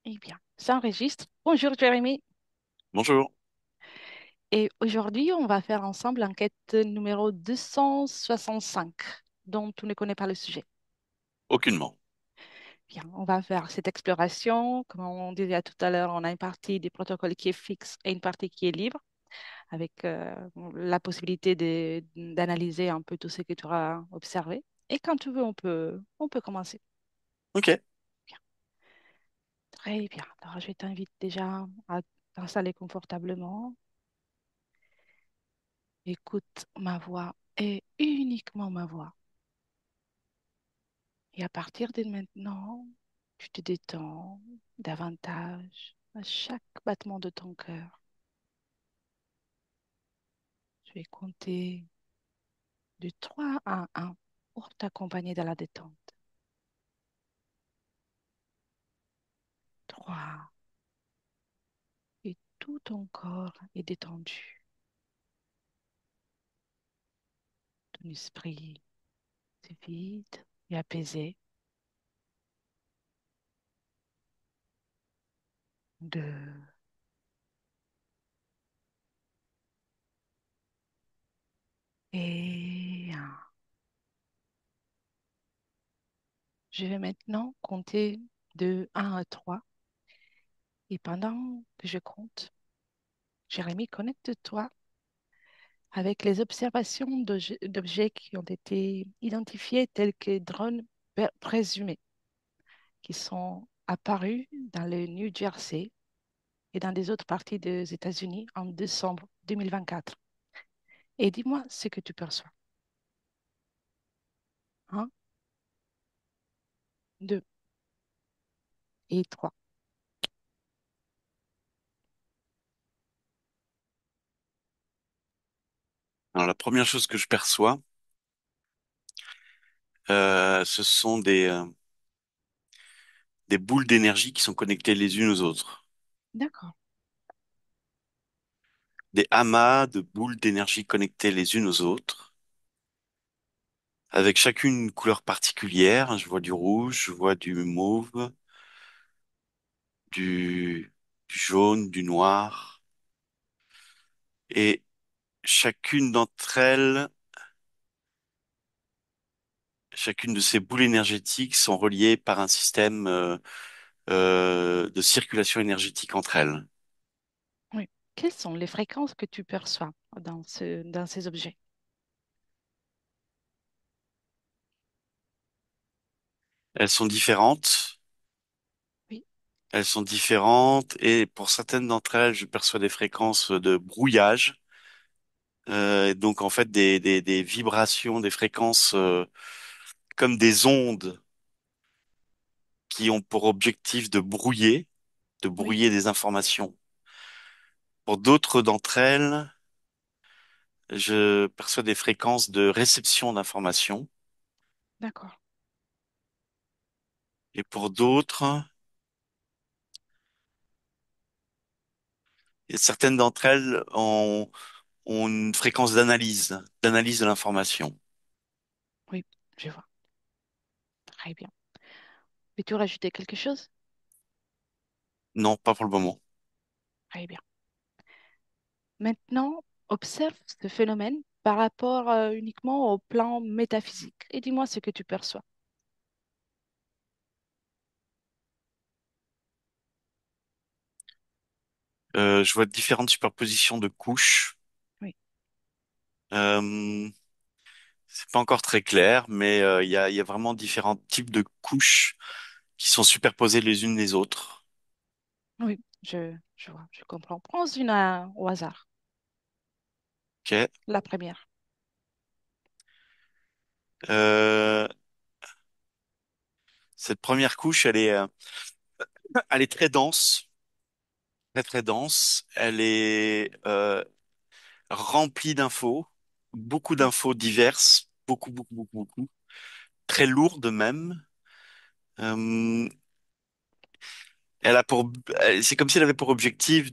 Eh bien, ça enregistre. Bonjour Jérémy. Bonjour. Et aujourd'hui, on va faire ensemble l'enquête numéro 265, dont tu ne connais pas le sujet. Aucunement. Bien, on va faire cette exploration. Comme on disait tout à l'heure, on a une partie du protocole qui est fixe et une partie qui est libre, avec la possibilité d'analyser un peu tout ce que tu auras observé. Et quand tu veux, on peut commencer. Ok. Bien, très bien. Alors, je t'invite déjà à t'installer confortablement. Écoute ma voix et uniquement ma voix. Et à partir de maintenant, tu te détends davantage à chaque battement de ton cœur. Je vais compter de 3 à 1 pour t'accompagner dans la détente. 3. Et tout ton corps est détendu. Ton esprit est vide et apaisé. 2. Et 1. Je vais maintenant compter de 1 à 3. Et pendant que je compte, Jérémy, connecte-toi avec les observations d'objets qui ont été identifiés tels que drones présumés, qui sont apparus dans le New Jersey et dans des autres parties des États-Unis en décembre 2024. Et dis-moi ce que tu perçois. Un, 2 et 3. Alors la première chose que je perçois, ce sont des boules d'énergie qui sont connectées les unes aux autres. D'accord, Des amas de boules d'énergie connectées les unes aux autres, avec chacune une couleur particulière. Je vois du rouge, je vois du mauve, du jaune, du noir. Et chacune d'entre elles, chacune de ces boules énergétiques sont reliées par un système de circulation énergétique entre elles. oui. Quelles sont les fréquences que tu perçois dans ces objets? Elles sont différentes. Oui, Elles sont différentes et pour certaines d'entre elles, je perçois des fréquences de brouillage. Et donc en fait des vibrations, des fréquences comme des ondes qui ont pour objectif de oui, brouiller des informations. Pour d'autres d'entre elles, je perçois des fréquences de réception d'informations. d'accord, Et pour d'autres, et certaines d'entre elles ont une fréquence d'analyse de l'information. oui, je vois. Très bien. Peux-tu rajouter quelque chose? Non, pas pour le moment. Très bien. Maintenant, observe ce phénomène par rapport uniquement au plan métaphysique et dis-moi ce que tu perçois. Je vois différentes superpositions de couches. Oui, Euh, c'est pas encore très clair, mais il y a vraiment différents types de couches qui sont superposées les unes les autres. oui, je vois, je comprends. Prends une au hasard, Ok. la première. Euh, cette première couche, elle est très dense, très très dense. Elle est remplie d'infos, beaucoup Oui, d'infos diverses, beaucoup, très lourdes même. Euh, elle a pour, c'est comme si elle avait pour objectif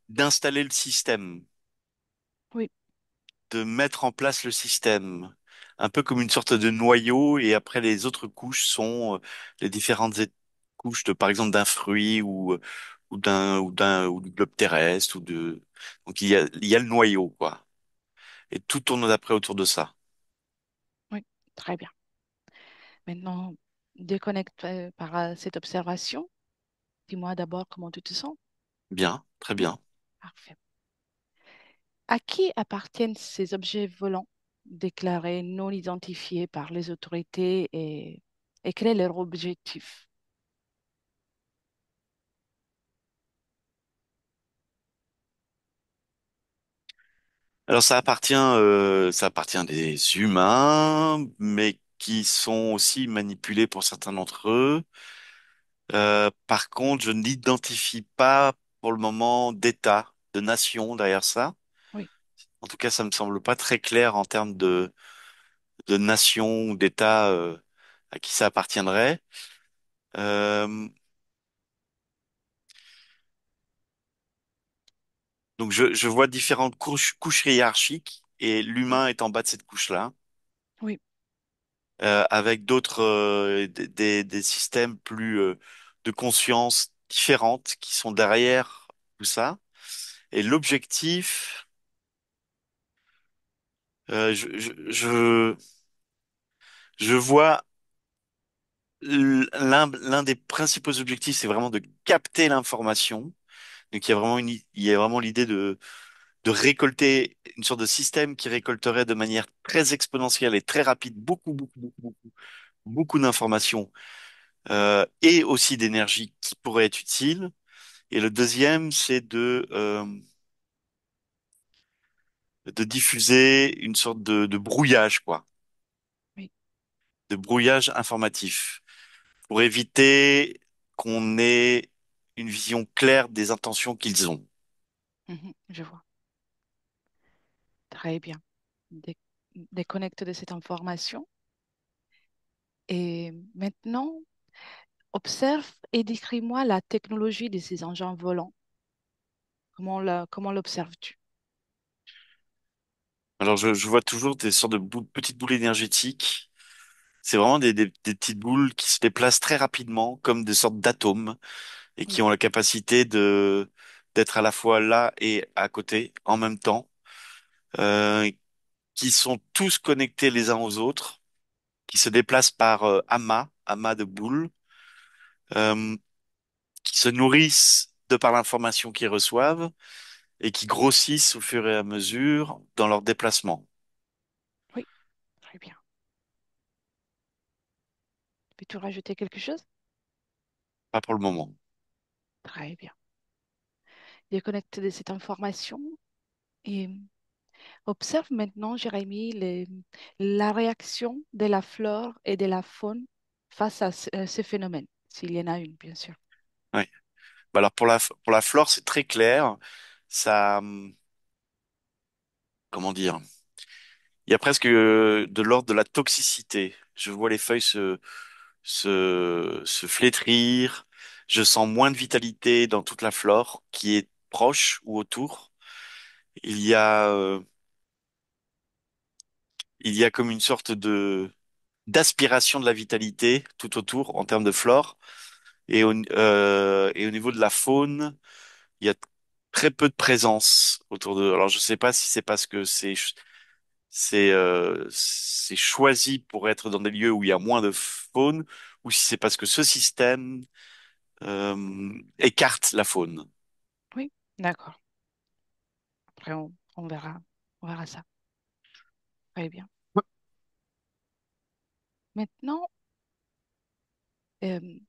d'installer le système, oui, de mettre en place le système, un peu comme une sorte de noyau, et après les autres couches sont les différentes étapes. couche de, par exemple, d'un fruit ou du globe terrestre donc il y a le noyau, quoi. Et tout tourne d'après autour de ça. Oui, très bien. Maintenant, déconnecte par cette observation. Dis-moi d'abord comment tu te sens. Bien, très Oui, bien. parfait. À qui appartiennent ces objets volants déclarés non identifiés par les autorités et quel est leur objectif? Alors ça appartient à des humains, mais qui sont aussi manipulés pour certains d'entre eux. Par contre, je n'identifie pas pour le moment d'État, de nation derrière ça. Oui, En tout cas, ça me semble pas très clair en termes de nation ou d'État à qui ça appartiendrait. Euh, donc je vois différentes couches hiérarchiques et oui, l'humain est en bas de cette couche-là, oui, avec d'autres des systèmes plus de conscience différentes qui sont derrière tout ça. Et l'objectif, euh, je, je, je, je vois l'un des principaux objectifs, c'est vraiment de capter l'information. Donc il y a vraiment l'idée de récolter une sorte de système qui récolterait de manière très exponentielle et très rapide beaucoup d'informations et aussi d'énergie qui pourrait être utile. Et le deuxième, c'est de diffuser une sorte de brouillage, quoi, oui. de brouillage informatif pour éviter qu'on ait une vision claire des intentions qu'ils ont. Mhm, je vois. Très bien. Dé- Déconnecte de cette information. Et maintenant, observe et décris-moi la technologie de ces engins volants. Comment l'observes-tu? Alors je vois toujours des sortes de petites boules énergétiques. C'est vraiment des petites boules qui se déplacent très rapidement, comme des sortes d'atomes, et qui Oui, ont la capacité d'être à la fois là et à côté en même temps, qui sont tous connectés les uns aux autres, qui se déplacent par amas de boules, euh, qui se nourrissent de par l'information qu'ils reçoivent et qui grossissent au fur et à mesure dans leur déplacement. oui, très bien. Peux-tu rajouter quelque chose? Pas pour le moment. Très bien. Déconnecte de cette information et observe maintenant, Jérémy, la réaction de la flore et de la faune face à ce phénomène, s'il y en a une, bien sûr. Oui. Bah alors pour la flore, c'est très clair. Ça, comment dire? Il y a presque de l'ordre de la toxicité. Je vois les feuilles se flétrir. Je sens moins de vitalité dans toute la flore qui est proche ou autour. Il y a, euh, il y a comme une sorte d'aspiration de la vitalité tout autour en termes de flore. Et au niveau de la faune, il y a très peu de présence autour de. Alors je sais pas si c'est parce que c'est choisi pour être dans des lieux où il y a moins de faune, ou si c'est parce que ce système écarte la faune. Oui, d'accord. Après, on verra ça. Très bien. Maintenant, euh,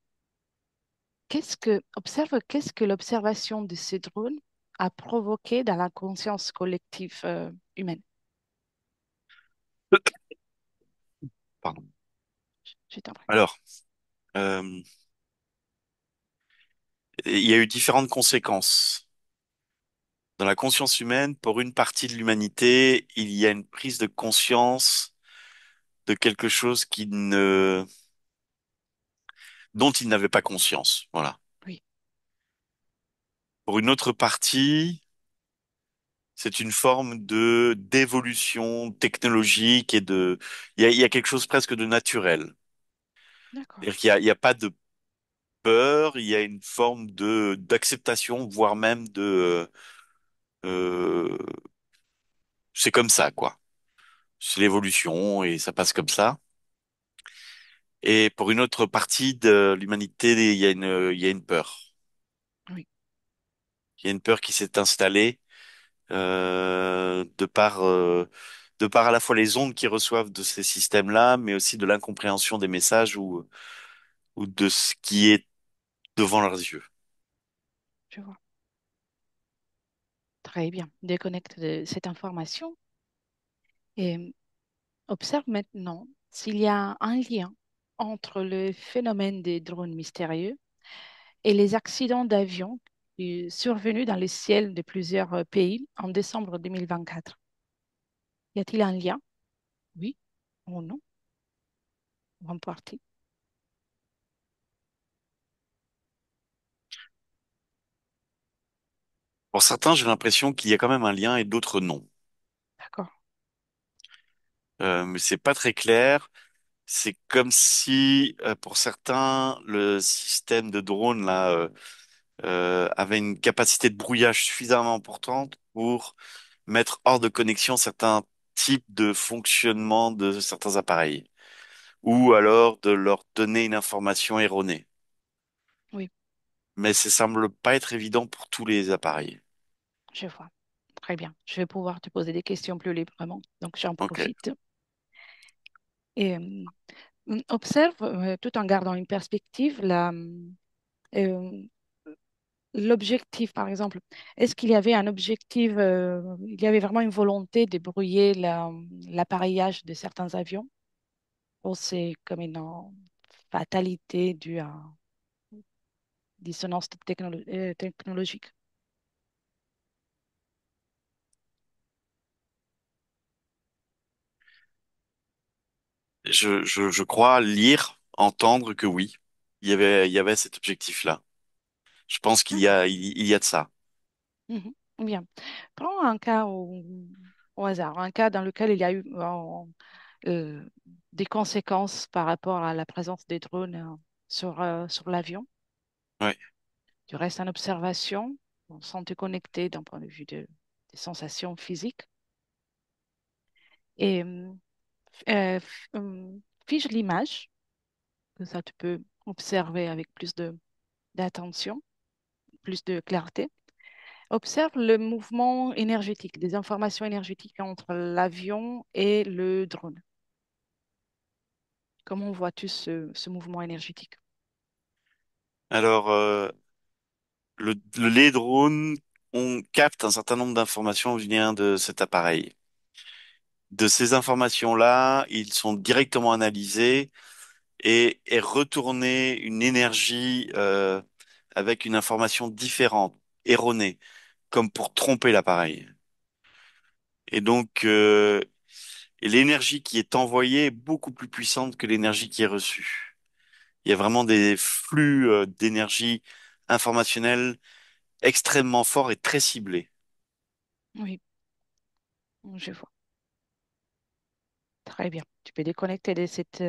observe qu'est-ce que l'observation de ces drones a provoqué dans la conscience collective humaine. Pardon. Je t'en prie. Alors, euh, il y a eu différentes conséquences. Dans la conscience humaine, pour une partie de l'humanité, il y a une prise de conscience de quelque chose dont ils n'avaient pas conscience. Voilà. Oui, Pour une autre partie, c'est une forme de d'évolution technologique il y a quelque chose presque de naturel. d'accord. C'est-à-dire il y a pas de peur, il y a une forme de d'acceptation, voire même de euh, c'est comme ça, quoi. C'est l'évolution et ça passe comme ça. Et pour une autre partie de l'humanité, il y a une peur. Oui, Il y a une peur qui s'est installée de par à la fois les ondes qu'ils reçoivent de ces systèmes-là, mais aussi de l'incompréhension des messages ou de ce qui est devant leurs yeux. je vois. Très bien. Déconnecte de cette information et observe maintenant s'il y a un lien entre le phénomène des drones mystérieux et les accidents d'avion survenus dans le ciel de plusieurs pays en décembre 2024. Y a-t-il un lien? Oui ou non? Ou en partie? Pour certains, j'ai l'impression qu'il y a quand même un lien et d'autres non. D'accord. Mais c'est pas très clair. C'est comme si, pour certains, le système de drone là avait une capacité de brouillage suffisamment importante pour mettre hors de connexion certains types de fonctionnement de certains appareils, ou alors de leur donner une information erronée. Oui, Mais ça semble pas être évident pour tous les appareils. je vois. Très bien. Je vais pouvoir te poser des questions plus librement. Donc, j'en Ok. profite. Et observe, tout en gardant une perspective, euh, l'objectif, par exemple. Est-ce qu'il y avait un objectif, il y avait vraiment une volonté de brouiller l'appareillage de certains avions? Ou c'est comme une fatalité due à dissonance technologique? Je crois lire, entendre que oui, il y avait cet objectif-là. Je pense D'accord. il y a de ça. Mhm. Bien. Prends un cas au hasard, un cas dans lequel il y a eu euh, des conséquences par rapport à la présence des drones sur l'avion. Ouais. Tu restes en observation, bon, sans te connecter d'un point de vue des sensations physiques. Et fige l'image, que ça tu peux observer avec plus d'attention, plus de clarté. Observe le mouvement énergétique, des informations énergétiques entre l'avion et le drone. Comment vois-tu ce mouvement énergétique? Alors, les drones, on capte un certain nombre d'informations venant de cet appareil. De ces informations-là, ils sont directement analysés et retournée une énergie avec une information différente, erronée, comme pour tromper l'appareil. Et donc, et l'énergie qui est envoyée est beaucoup plus puissante que l'énergie qui est reçue. Il y a vraiment des flux d'énergie informationnelle extrêmement forts et très ciblés. Oui, je vois. Très bien. Tu peux déconnecter de cette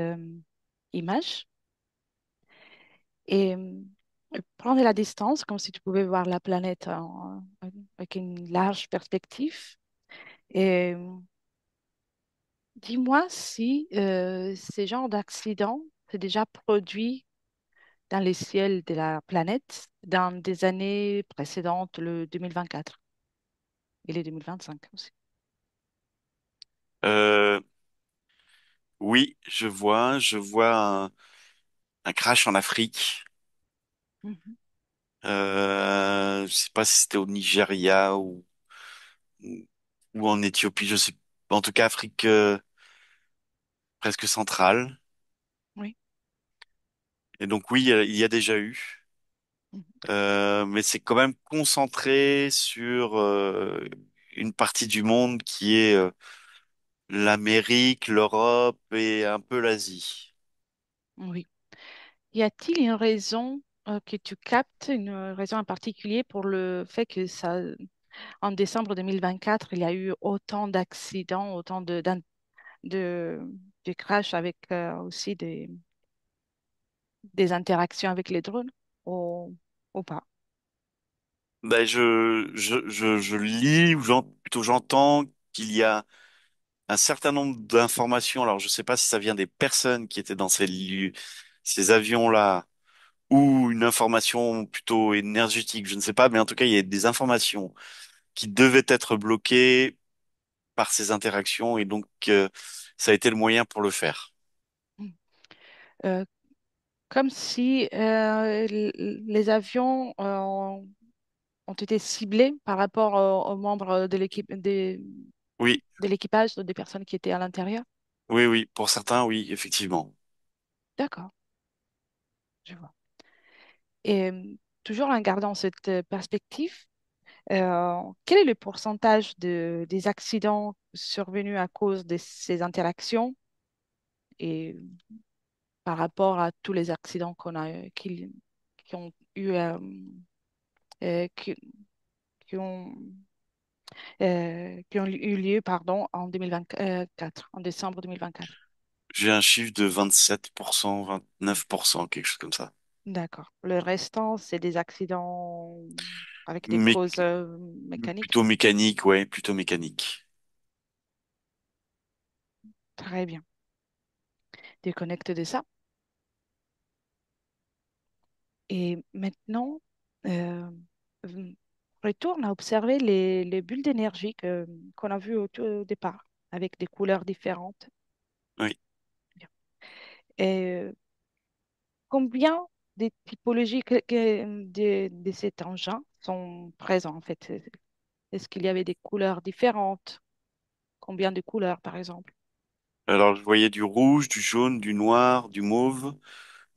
image et prendre la distance comme si tu pouvais voir la planète avec une large perspective. Et dis-moi si ces genres d'accidents s'est déjà produit dans les ciels de la planète dans des années précédentes, le 2024 et les 2025 aussi. Euh, oui, je vois un crash en Afrique. Mhm. Je sais pas si c'était au Nigeria ou en Éthiopie, je sais, en tout cas Afrique presque centrale. Oui. Et donc oui, il y a déjà eu, Mhm. mais c'est quand même concentré sur une partie du monde qui est l'Amérique, l'Europe et un peu l'Asie. Oui. Y a-t-il une raison que tu captes, une raison en particulier pour le fait que ça, en décembre 2024, il y a eu autant d'accidents, autant de, de crashs avec aussi des interactions avec les drones? ou, ou pas? Ben, je lis ou plutôt j'entends qu'il y a un certain nombre d'informations. Alors, je sais pas si ça vient des personnes qui étaient dans ces avions-là ou une information plutôt énergétique, je ne sais pas, mais en tout cas, il y a des informations qui devaient être bloquées par ces interactions et donc ça a été le moyen pour le faire. Hmm. Euh, Comme si les avions ont été ciblés par rapport aux membres de Oui, de l'équipage, des personnes qui étaient à l'intérieur. oui, oui, pour certains, oui, effectivement. D'accord, je vois. Et toujours en gardant cette perspective, quel est le pourcentage des accidents survenus à cause de ces interactions et par rapport à tous les accidents qui ont eu, euh, qui, qui ont eu lieu, pardon, en 2024, en décembre 2024. J'ai un chiffre de 27%, 29%, quelque chose comme ça. D'accord. Le restant, c'est des accidents avec des Mais causes mécaniques. plutôt mécanique, ouais, plutôt mécanique. Très bien. Déconnecte de ça. Et maintenant, euh, v- retourne à observer les bulles d'énergie qu'on a vues au départ, avec des couleurs différentes. Oui. Bien. Et combien de typologies de cet engin sont présents en fait? Est-ce qu'il y avait des couleurs différentes? Combien de couleurs, par exemple? Alors, je voyais du rouge, du jaune, du noir, du mauve.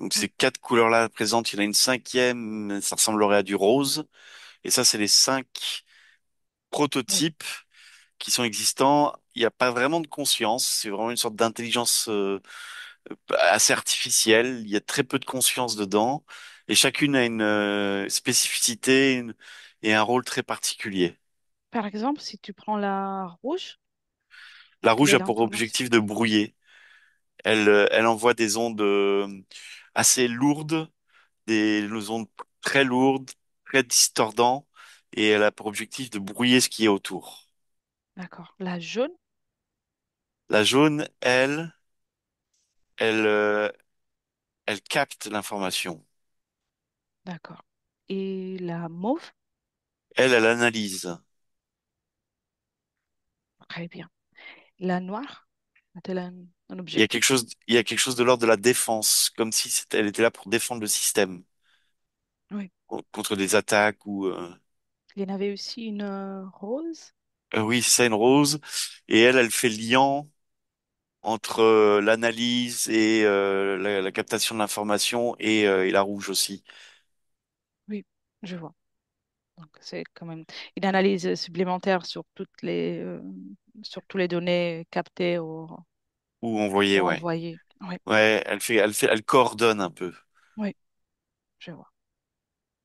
Donc, ces Oui, quatre couleurs-là présentes, il y en a une cinquième, ça ressemblerait à du rose. Et ça, c'est les cinq oui. prototypes qui sont existants. Il n'y a pas vraiment de conscience. C'est vraiment une sorte d'intelligence assez artificielle. Il y a très peu de conscience dedans. Et chacune a une spécificité et un rôle très particulier. Par exemple, si tu prends la rouge, La quelle rouge est a pour l'information? objectif de brouiller. Elle envoie des ondes assez lourdes, des ondes très lourdes, très distordantes, et elle a pour objectif de brouiller ce qui est autour. D'accord. La jaune, La jaune, elle, euh, elle capte l'information. d'accord. Et la mauve, Elle analyse. très bien. La noire, a-t-elle un Il y a quelque objectif? chose, il y a quelque chose de l'ordre de la défense, comme si elle était là pour défendre le système Oui. contre des attaques ou. Il y en avait aussi une rose. Oui, c'est ça, une rose. Et elle fait le lien entre l'analyse et la captation de l'information et la rouge aussi. Oui, je vois. Donc, c'est quand même une analyse supplémentaire sur toutes les données captées Ou envoyé, ou ouais. envoyées. Oui, Ouais, elle coordonne un peu. oui, je vois.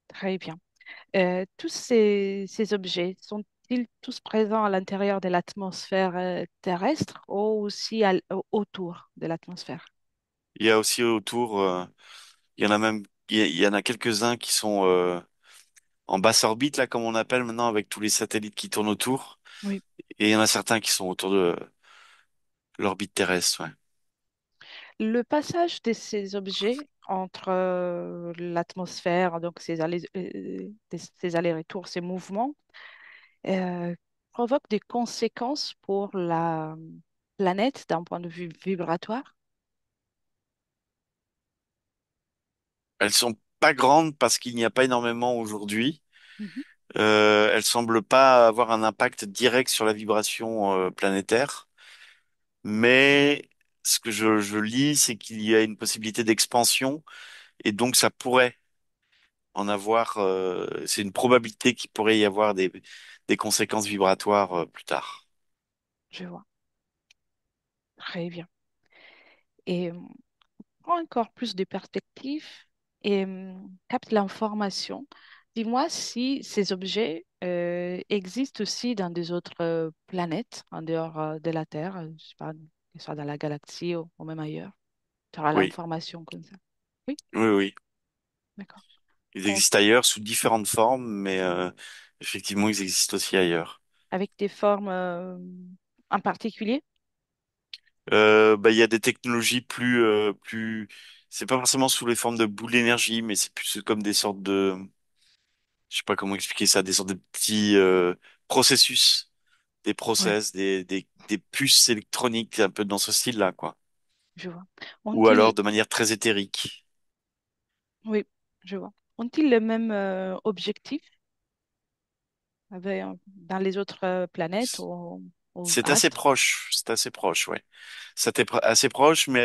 Très bien. Tous ces objets sont-ils tous présents à l'intérieur de l'atmosphère terrestre ou aussi autour de l'atmosphère? Il y a aussi autour, il y en a même, il y en a quelques-uns qui sont en basse orbite, là, comme on appelle maintenant, avec tous les satellites qui tournent autour. Oui. Et il y en a certains qui sont autour de l'orbite terrestre, ouais. Le passage de ces objets entre l'atmosphère, donc ces allers-retours, ces mouvements, euh, provoque des conséquences pour la planète d'un point de vue vibratoire. Elles sont pas grandes parce qu'il n'y a pas énormément aujourd'hui. Mhm. Elles semblent pas avoir un impact direct sur la vibration planétaire. Mais ce que je lis, c'est qu'il y a une possibilité d'expansion et donc ça pourrait en avoir. C'est une probabilité qu'il pourrait y avoir des conséquences vibratoires plus tard. Je vois. Très bien. Et prends encore plus de perspective et capte l'information. Dis-moi si ces objets existent aussi dans des autres planètes en dehors de la Terre, je sais pas, que ce soit dans la galaxie ou même ailleurs. Tu auras Oui, l'information comme ça. Oui, oui, oui. d'accord. Ils On- existent ailleurs sous différentes formes, mais effectivement, ils existent aussi ailleurs. avec des formes en particulier? Bah, il y a des technologies c'est pas forcément sous les formes de boules d'énergie, mais c'est plus comme des sortes je sais pas comment expliquer ça, des sortes de petits processus, des Oui, process, des puces électroniques, un peu dans ce style-là, quoi. je vois. Ou Ont-ils, alors de manière très éthérique. oui, je vois. Ont-ils le même objectif dans les autres planètes ou astres? C'est assez proche, ouais. Assez proche, mais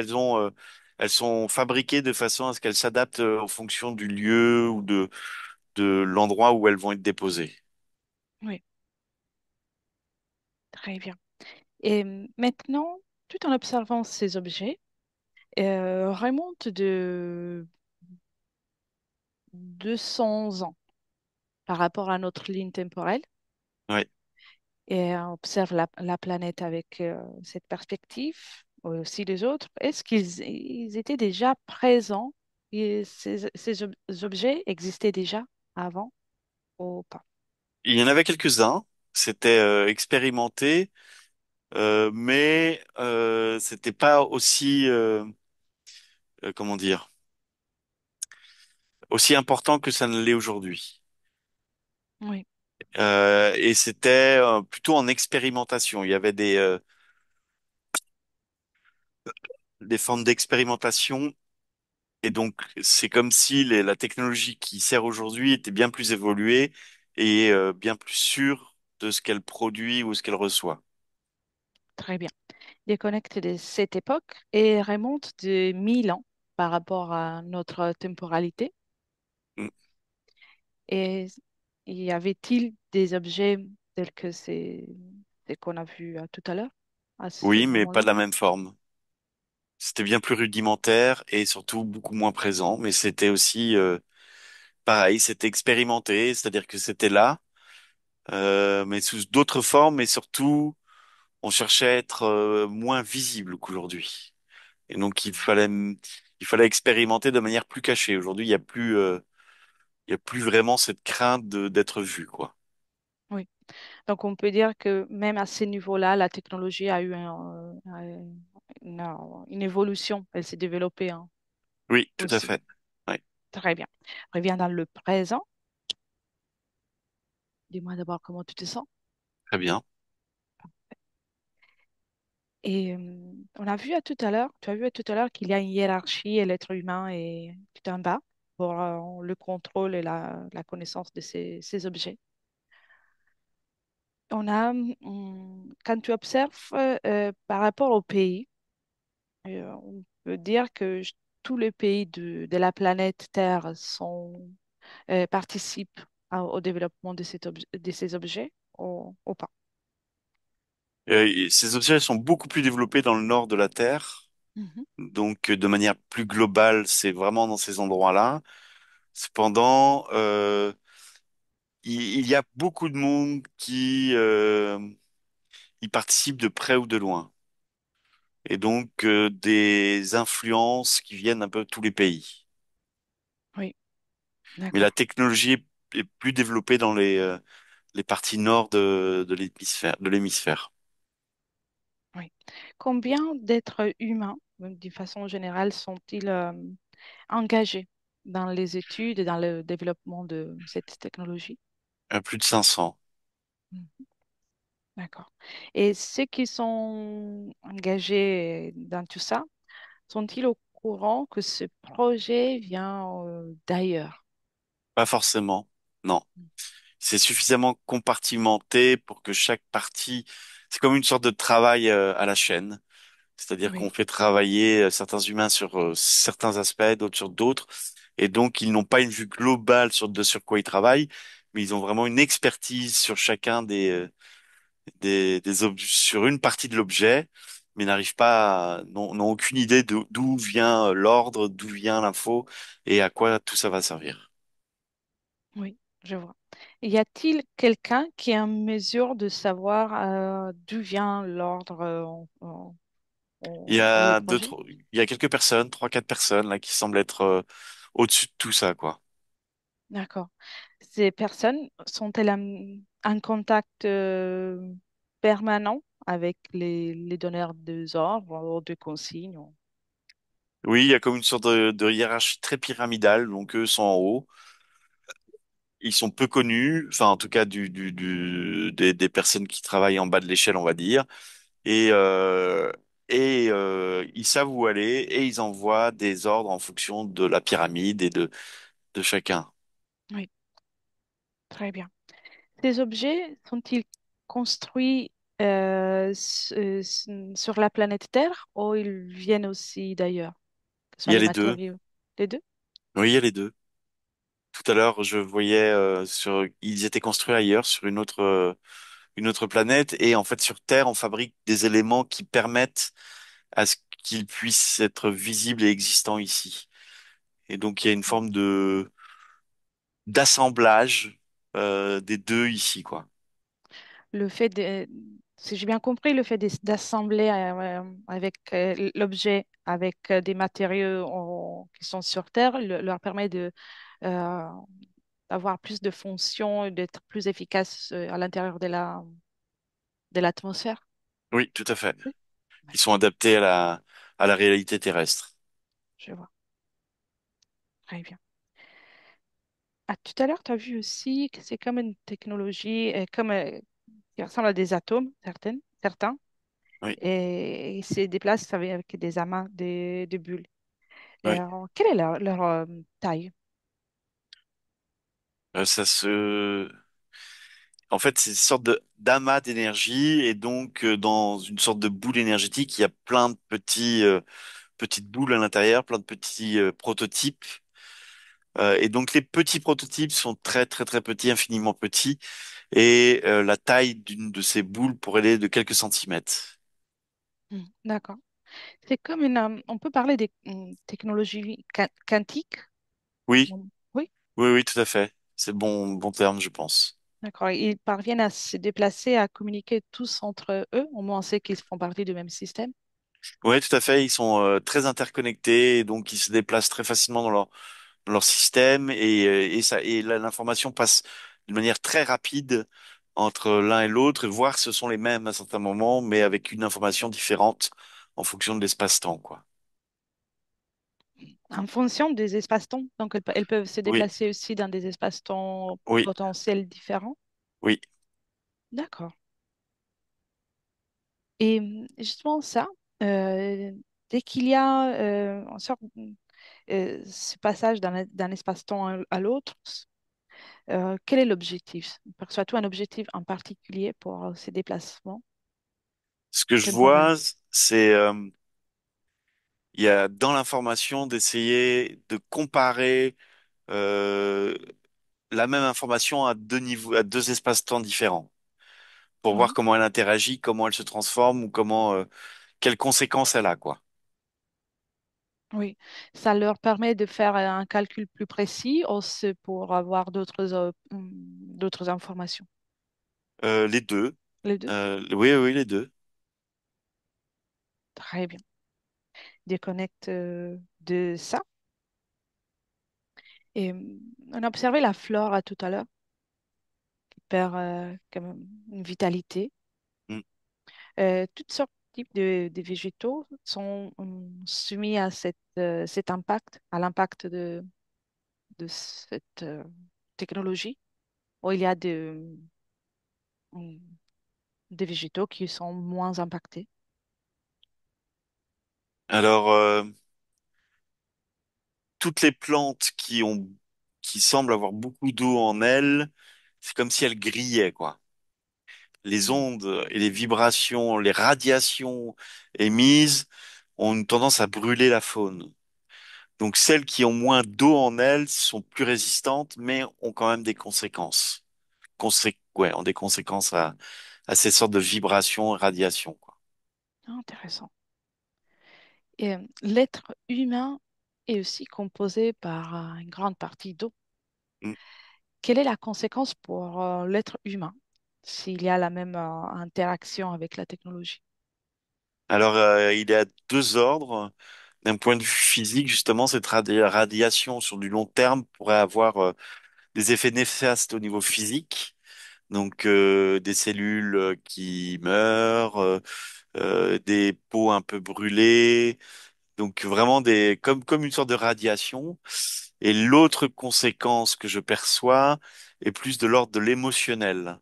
elles sont fabriquées de façon à ce qu'elles s'adaptent en fonction du lieu ou de l'endroit où elles vont être déposées. Oui, très bien. Et maintenant, tout en observant ces objets, remonte de 200 ans par rapport à notre ligne temporelle Ouais. et observe la planète avec cette perspective, aussi les autres. Est-ce qu'ils étaient déjà présents et ces objets existaient déjà avant ou pas? Il y en avait quelques-uns. C'était expérimenté, mais c'était pas aussi, comment dire, aussi important que ça ne l'est aujourd'hui. Oui, Et c'était plutôt en expérimentation. Il y avait des formes d'expérimentation. Et donc, c'est comme si la technologie qui sert aujourd'hui était bien plus évoluée et bien plus sûre de ce qu'elle produit ou ce qu'elle reçoit. très bien. Déconnecte de cette époque et remonte de 1000 ans par rapport à notre temporalité. Mm. Et y avait-il des objets tels que c'est qu'on a vu tout à l'heure, à ce Oui, mais pas de moment-là? la même forme. C'était bien plus rudimentaire et surtout beaucoup moins présent, mais c'était aussi pareil, c'était expérimenté, c'est-à-dire que c'était là, mais sous d'autres formes et surtout on cherchait à être moins visible qu'aujourd'hui. Et donc il fallait expérimenter de manière plus cachée. Aujourd'hui, il y a plus vraiment cette crainte d'être vu, quoi. Oui. Donc, on peut dire que même à ce niveau-là, la technologie a eu une évolution. Elle s'est développée hein, Oui, tout à aussi. fait. Ouais, Très bien. Reviens dans le présent. Dis-moi d'abord comment tu te sens. très bien. Et on a vu à tout à l'heure, tu as vu à tout à l'heure qu'il y a une hiérarchie et l'être humain est tout en bas pour le contrôle et la connaissance de ces objets. Quand tu observes par rapport au pays, on peut dire que tous les pays de la planète Terre participent au développement de ces objets ou pas. Ces objets sont beaucoup plus développés dans le nord de la Terre. Mhm. Donc, de manière plus globale, c'est vraiment dans ces endroits-là. Cependant, il y a beaucoup de monde qui y participe de près ou de loin. Et donc, des influences qui viennent un peu de tous les pays. Oui, Mais la d'accord. technologie est plus développée dans les parties nord de l'hémisphère. Oui. Combien d'êtres humains, d'une façon générale, sont-ils engagés dans les études et dans le développement de cette technologie? Plus de 500. Mhm. D'accord. Et ceux qui sont engagés dans tout ça, sont-ils au courant que ce projet vient d'ailleurs? Pas forcément. Non. C'est suffisamment compartimenté pour que chaque partie, c'est comme une sorte de travail à la chaîne. C'est-à-dire qu'on Oui, fait travailler certains humains sur certains aspects, d'autres sur d'autres. Et donc, ils n'ont pas une vue globale sur de sur quoi ils travaillent, mais ils ont vraiment une expertise sur chacun sur une partie de l'objet, mais n'ont aucune idée d'où vient l'ordre, d'où vient l'info et à quoi tout ça va servir. oui, je vois. Y a-t-il quelqu'un qui est en mesure de savoir d'où vient l'ordre ou le projet? Il y a quelques personnes, trois, quatre personnes là qui semblent être au-dessus de tout ça, quoi. D'accord. Ces personnes sont-elles en contact permanent avec les donneurs de ordre ou de consignes? Oui, il y a comme une sorte de hiérarchie très pyramidale, donc eux sont en haut. Ils sont peu connus, enfin en tout cas des personnes qui travaillent en bas de l'échelle, on va dire. Et, ils savent où aller et ils envoient des ordres en fonction de la pyramide et de chacun. Oui, très bien. Ces objets sont-ils construits sur la planète Terre ou ils viennent aussi d'ailleurs, que ce Il soit y a les les deux. matériaux? Les deux? Oui, il y a les deux. Tout à l'heure, je voyais ils étaient construits ailleurs sur une autre planète et en fait sur Terre, on fabrique des éléments qui permettent à ce qu'ils puissent être visibles et existants ici. Et donc il y a une forme de d'assemblage des deux ici, quoi. Le fait de, si j'ai bien compris, le fait d'assembler avec l'objet, avec des matériaux qui sont sur Terre, leur permet euh, d'avoir plus de fonctions et d'être plus efficace à l'intérieur de l'atmosphère. Oui, tout à fait. Oui, Ils sont adaptés à la réalité terrestre. je vois. Très bien. Ah, tout à l'heure, tu as vu aussi que c'est comme une technologie qui ressemble à des atomes, certains, Oui, et ils se déplacent avec des amas, des bulles. Et oui. alors, quelle est leur taille? Ça se En fait, c'est une sorte de d'amas d'énergie et donc dans une sorte de boule énergétique, il y a plein de petites boules à l'intérieur, plein de petits prototypes. Et donc les petits prototypes sont très très très petits, infiniment petits, et la taille d'une de ces boules pourrait aller de quelques centimètres. D'accord. C'est comme on peut parler des technologies quantiques. Oui, Oui, oui, tout à fait. C'est le bon terme, je pense. d'accord. Ils parviennent à se déplacer, à communiquer tous entre eux. Au moins, on sait qu'ils font partie du même système. Oui, tout à fait. Ils sont très interconnectés, et donc ils se déplacent très facilement dans leur système l'information passe de manière très rapide entre l'un et l'autre, voire ce sont les mêmes à certains moments, mais avec une information différente en fonction de l'espace-temps, quoi. En fonction des espaces-temps. Donc, elles peuvent se Oui, déplacer aussi dans des espaces-temps oui, potentiels différents. oui. D'accord. Et justement, ça, euh, dès qu'il y a en sorte, ce passage d'un espace-temps à l'autre, quel est l'objectif? Perçois-tu un objectif en particulier pour ces déplacements Ce que je temporels? vois, c'est il y a dans l'information d'essayer de comparer euh, la même information à deux niveaux, à deux espaces-temps différents, pour voir Mhm. comment elle interagit, comment elle se transforme ou quelles conséquences elle a, quoi. Oui, ça leur permet de faire un calcul plus précis ou c'est pour avoir d'autres informations. Les deux. Les deux? Oui, oui, les deux. Très bien. Déconnecte de ça. Et on a observé la flore tout à l'heure, qui perd quand même une vitalité. Mm. Toutes sortes de végétaux sont soumis à cet impact, à l'impact de cette technologie, où il y a hum, des végétaux qui sont moins impactés. Alors, toutes les plantes qui semblent avoir beaucoup d'eau en elles, c'est comme si elles grillaient, quoi. Les Mm. ondes et les vibrations, les radiations émises ont une tendance à brûler la faune. Donc, celles qui ont moins d'eau en elles sont plus résistantes, mais ont quand même des conséquences. Ouais, ont des conséquences à ces sortes de vibrations et radiations, quoi. Ah, intéressant. Et l'être humain est aussi composé par une grande partie d'eau. Mm. Quelle est la conséquence pour l'être humain s'il y a la même interaction avec la technologie? Alors, il y a deux ordres. D'un point de vue physique, justement, cette radiation sur du long terme pourrait avoir des effets néfastes au niveau physique. Donc des cellules qui meurent, des peaux un peu brûlées, donc vraiment des comme une sorte de radiation. Et l'autre conséquence que je perçois est plus de l'ordre de l'émotionnel.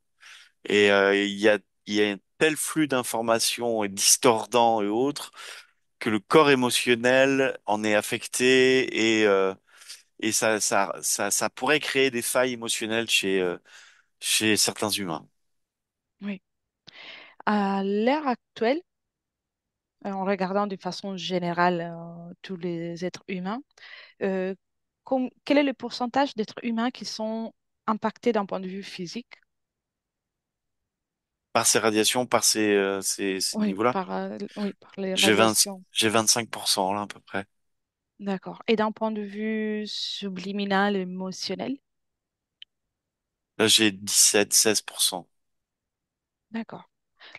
Et il y a un tel flux d'informations et distordants et autres que le corps émotionnel en est affecté et ça pourrait créer des failles émotionnelles chez certains humains. Oui. À l'ère actuelle, en regardant de façon générale tous les êtres humains, euh, quel est le pourcentage d'êtres humains qui sont impactés d'un point de vue physique? Par ces radiations, par ces Oui, niveaux-là. oui, par les J'ai 20, radiations. j'ai 25% là à peu près. D'accord. Et d'un point de vue subliminal, émotionnel? Là, j'ai 17, 16%. D'accord.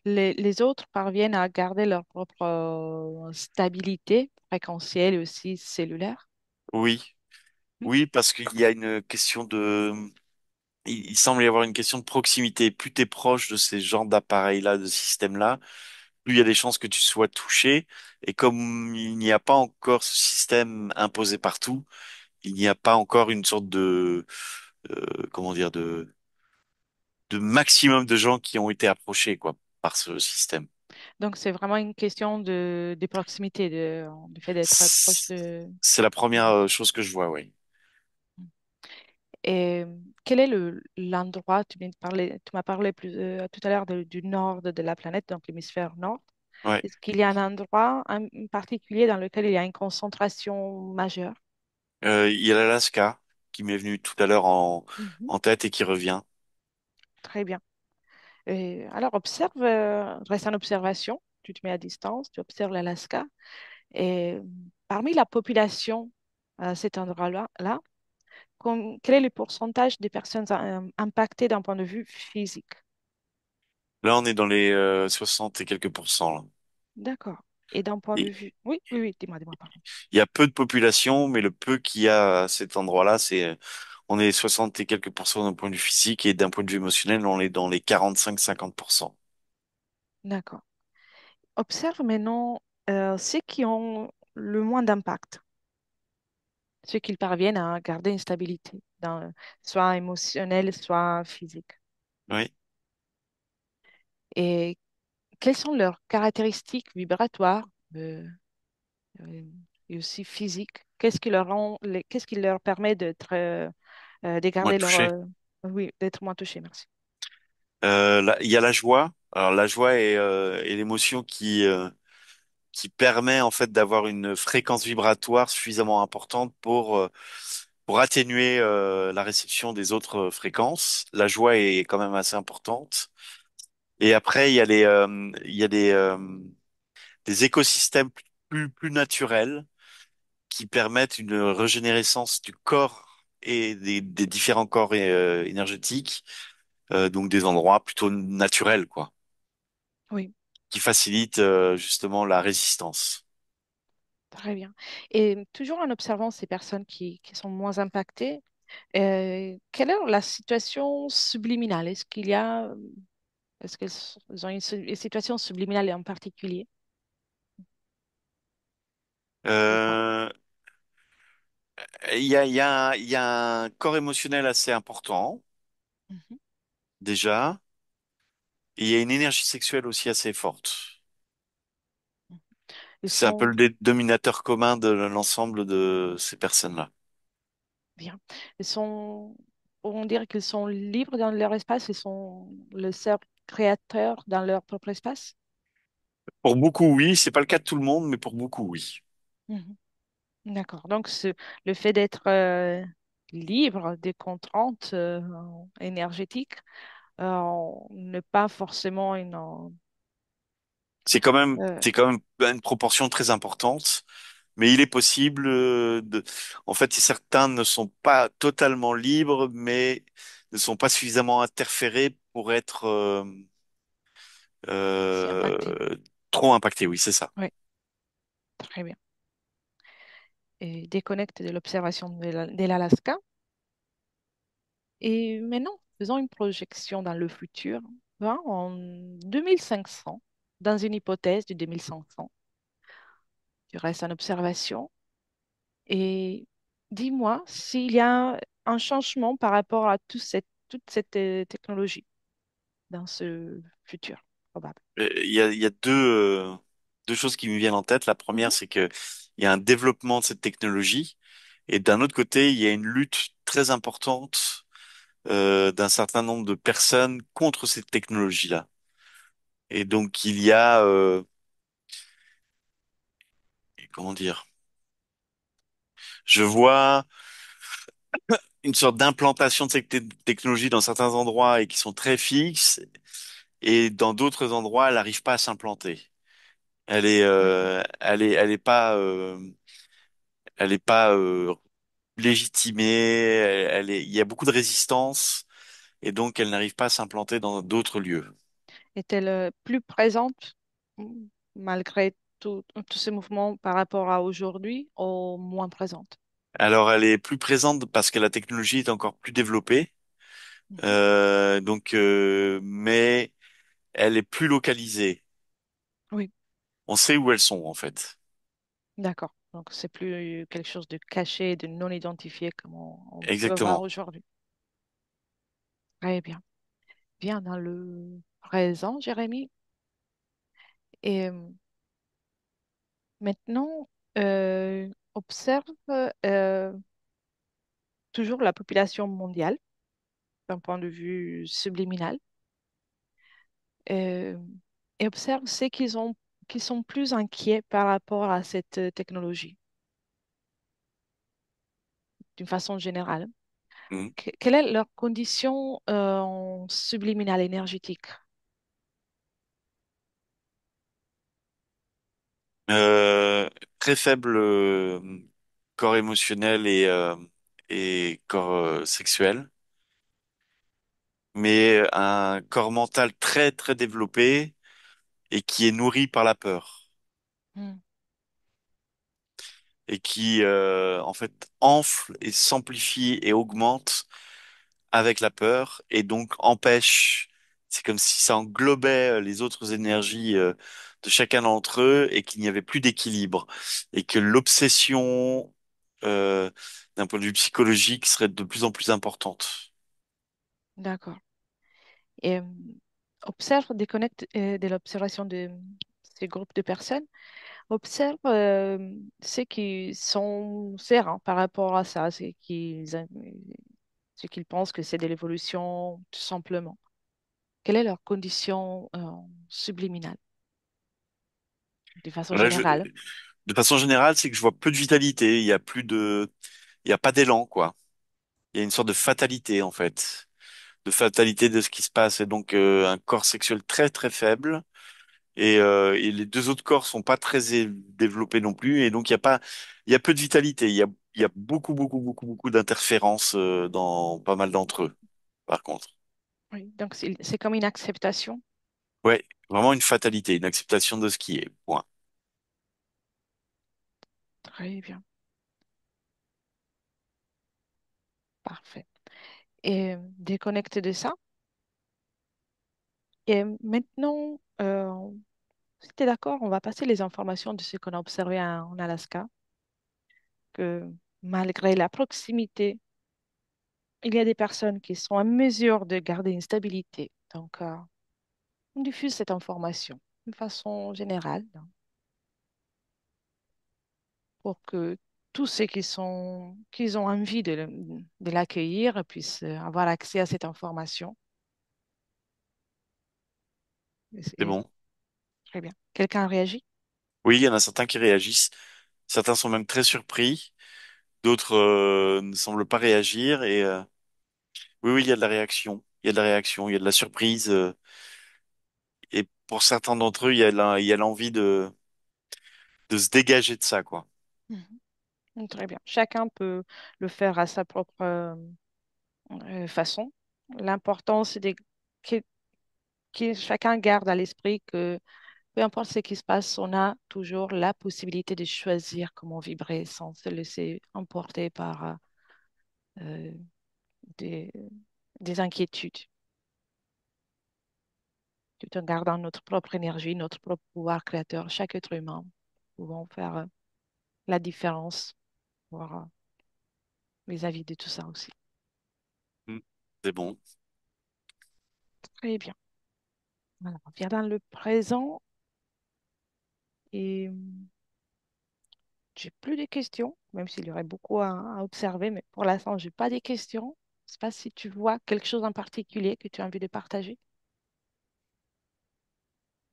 Les autres parviennent à garder leur propre stabilité fréquentielle et aussi cellulaire? Oui, Hmm. oui, parce qu'il y a une question il semble y avoir une question de proximité. Plus tu es proche de ces genres d'appareils-là, de systèmes-là, plus il y a des chances que tu sois touché. Et comme il n'y a pas encore ce système imposé partout, il n'y a pas encore une sorte comment dire, de maximum de gens qui ont été approchés, quoi, par ce système. Donc, c'est vraiment une question de proximité, du fait d'être proche de... C'est la première chose que je vois, oui. Et quel est l'endroit, tu m'as parlé tout à l'heure du nord de la planète, donc l'hémisphère nord. Ouais. Est-ce qu'il y a un endroit en particulier dans lequel il y a une concentration majeure? Il y a l'Alaska qui m'est venu tout à l'heure Mhm. en tête et qui revient. Très bien. Et alors, reste en observation. Tu te mets à distance, tu observes l'Alaska. Et parmi la population à cet endroit-là, quel est le pourcentage des personnes impactées d'un point de vue physique? Là, on est dans les 60 et quelques pourcents, là. D'accord. Et d'un point de Et vue... Oui, oui, oui, dis-moi, pardon. il y a peu de population, mais le peu qu'il y a à cet endroit-là, on est 60 et quelques pourcents d'un point de vue physique et d'un point de vue émotionnel, on est dans les 45-50%. D'accord. Observe maintenant ceux qui ont le moins d'impact, ceux qui parviennent à garder une stabilité, soit émotionnelle, soit physique. Oui. Et quelles sont leurs caractéristiques vibratoires euh, et aussi physiques? Qu'est-ce qui leur permet de Moins garder touché. oui, d'être moins touchés, merci. Il y a la joie. Alors la joie est l'émotion qui permet en fait d'avoir une fréquence vibratoire suffisamment importante pour atténuer la réception des autres fréquences. La joie est quand même assez importante. Et après, il y a des écosystèmes plus naturels qui permettent une régénérescence du corps et des différents corps énergétiques, donc des endroits plutôt naturels, quoi, Oui, qui facilitent justement la résistance. très bien. Et toujours en observant ces personnes qui sont moins impactées, quelle est la situation subliminale? Est-ce qu'elles ont une situation subliminale en particulier ou pas? Euh, il y a un corps émotionnel assez important, Mhm. déjà, et il y a une énergie sexuelle aussi assez forte. Ils C'est un peu sont le dominateur commun de l'ensemble de ces personnes-là. bien. Ils sont, on dirait qu'ils sont libres dans leur espace, ils sont le seul créateur dans leur propre espace. Pour beaucoup, oui. C'est pas le cas de tout le monde, mais pour beaucoup, oui. Mhm. D'accord. Donc, le fait d'être libre des contraintes énergétiques n'est pas forcément euh, C'est quand même une proportion très importante. Mais il est possible en fait, certains ne sont pas totalement libres, mais ne sont pas suffisamment interférés pour être si impactés. euh, trop impactés. Oui, c'est ça. Oui, très bien. Et déconnecte de l'observation de l'Alaska. Et maintenant, faisons une projection dans le futur. Ben, en 2500, dans une hypothèse de 2500, tu restes en observation et dis-moi s'il y a un changement par rapport à toute cette technologie dans ce futur probable. Il y a deux choses qui me viennent en tête. La première, Mhm, c'est que il y a un développement de cette technologie, et d'un autre côté, il y a une lutte très importante d'un certain nombre de personnes contre cette technologie-là. Et donc, il y a, comment dire, je vois une sorte d'implantation de cette technologie dans certains endroits et qui sont très fixes, et dans d'autres endroits, elle n'arrive pas à s'implanter. d'accord. Elle est pas légitimée. Il y a beaucoup de résistance, et donc elle n'arrive pas à s'implanter dans d'autres lieux. Est-elle plus présente mm, malgré tous ces mouvements par rapport à aujourd'hui ou moins présente? Alors, elle est plus présente parce que la technologie est encore plus développée. Mhm. Mais elle est plus localisée. Oui, On sait où elles sont, en fait. d'accord. Donc, c'est plus quelque chose de caché, de non identifié comme on peut voir Exactement. aujourd'hui. Très bien. Bien dans le présent, Jérémy. Et maintenant, observe toujours la population mondiale d'un point de vue subliminal euh, et observe ceux qui sont plus inquiets par rapport à cette technologie, d'une façon générale. Mhm. Quelle est leur condition en subliminal énergétique? Euh, Très faible corps émotionnel et corps sexuel, mais un corps mental très très développé et qui est nourri par la peur Hmm, et qui en fait enfle et s'amplifie et augmente avec la peur, et donc empêche, c'est comme si ça englobait les autres énergies de chacun d'entre eux, et qu'il n'y avait plus d'équilibre, et que l'obsession d'un point de vue psychologique serait de plus en plus importante. d'accord. Et observe, déconnecte de l'observation de ces groupes de personnes. Observe ceux qui sont sereins par rapport à ça, ceux qui pensent que c'est de l'évolution, tout simplement. Quelle est leur condition subliminale, de façon Voilà, générale? de façon générale, c'est que je vois peu de vitalité, il y a pas d'élan, quoi. Il y a une sorte de fatalité, en fait, de fatalité de ce qui se passe, et donc un corps sexuel très très faible. Et les deux autres corps sont pas très développés non plus, et donc il y a peu de vitalité. Il y a beaucoup d'interférences dans pas mal d'entre eux. Par contre, Oui, donc c'est comme une acceptation. ouais, vraiment une fatalité, une acceptation de ce qui est. Point. Très bien, parfait. Et déconnecte de ça. Et maintenant, si tu es d'accord, on va passer les informations de ce qu'on a observé en Alaska, que malgré la proximité, il y a des personnes qui sont en mesure de garder une stabilité. Donc, on diffuse cette information de façon générale, hein, pour que tous ceux qui ont envie de l'accueillir puissent avoir accès à cette information. C'est Et bon. très bien. Quelqu'un réagit? Oui, il y en a certains qui réagissent. Certains sont même très surpris. D'autres ne semblent pas réagir. Et oui, oui, il y a de la réaction. Il y a de la réaction. Il y a de la surprise. Et pour certains d'entre eux, il y a l'envie de se dégager de ça, quoi. Mhm. Très bien. Chacun peut le faire à sa propre façon. L'important, c'est que, que chacun garde à l'esprit que peu importe ce qui se passe, on a toujours la possibilité de choisir comment vibrer sans se laisser emporter par euh, des des inquiétudes, tout en gardant notre propre énergie, notre propre pouvoir créateur, chaque être humain, pouvons faire la différence pour vis-à-vis de tout ça aussi. Hmm. C'est bon. Très bien. Alors, on vient dans le présent et j'ai plus de questions, même s'il y aurait beaucoup à observer, mais pour l'instant, j'ai pas de questions. Je sais pas si tu vois quelque chose en particulier que tu as envie de partager.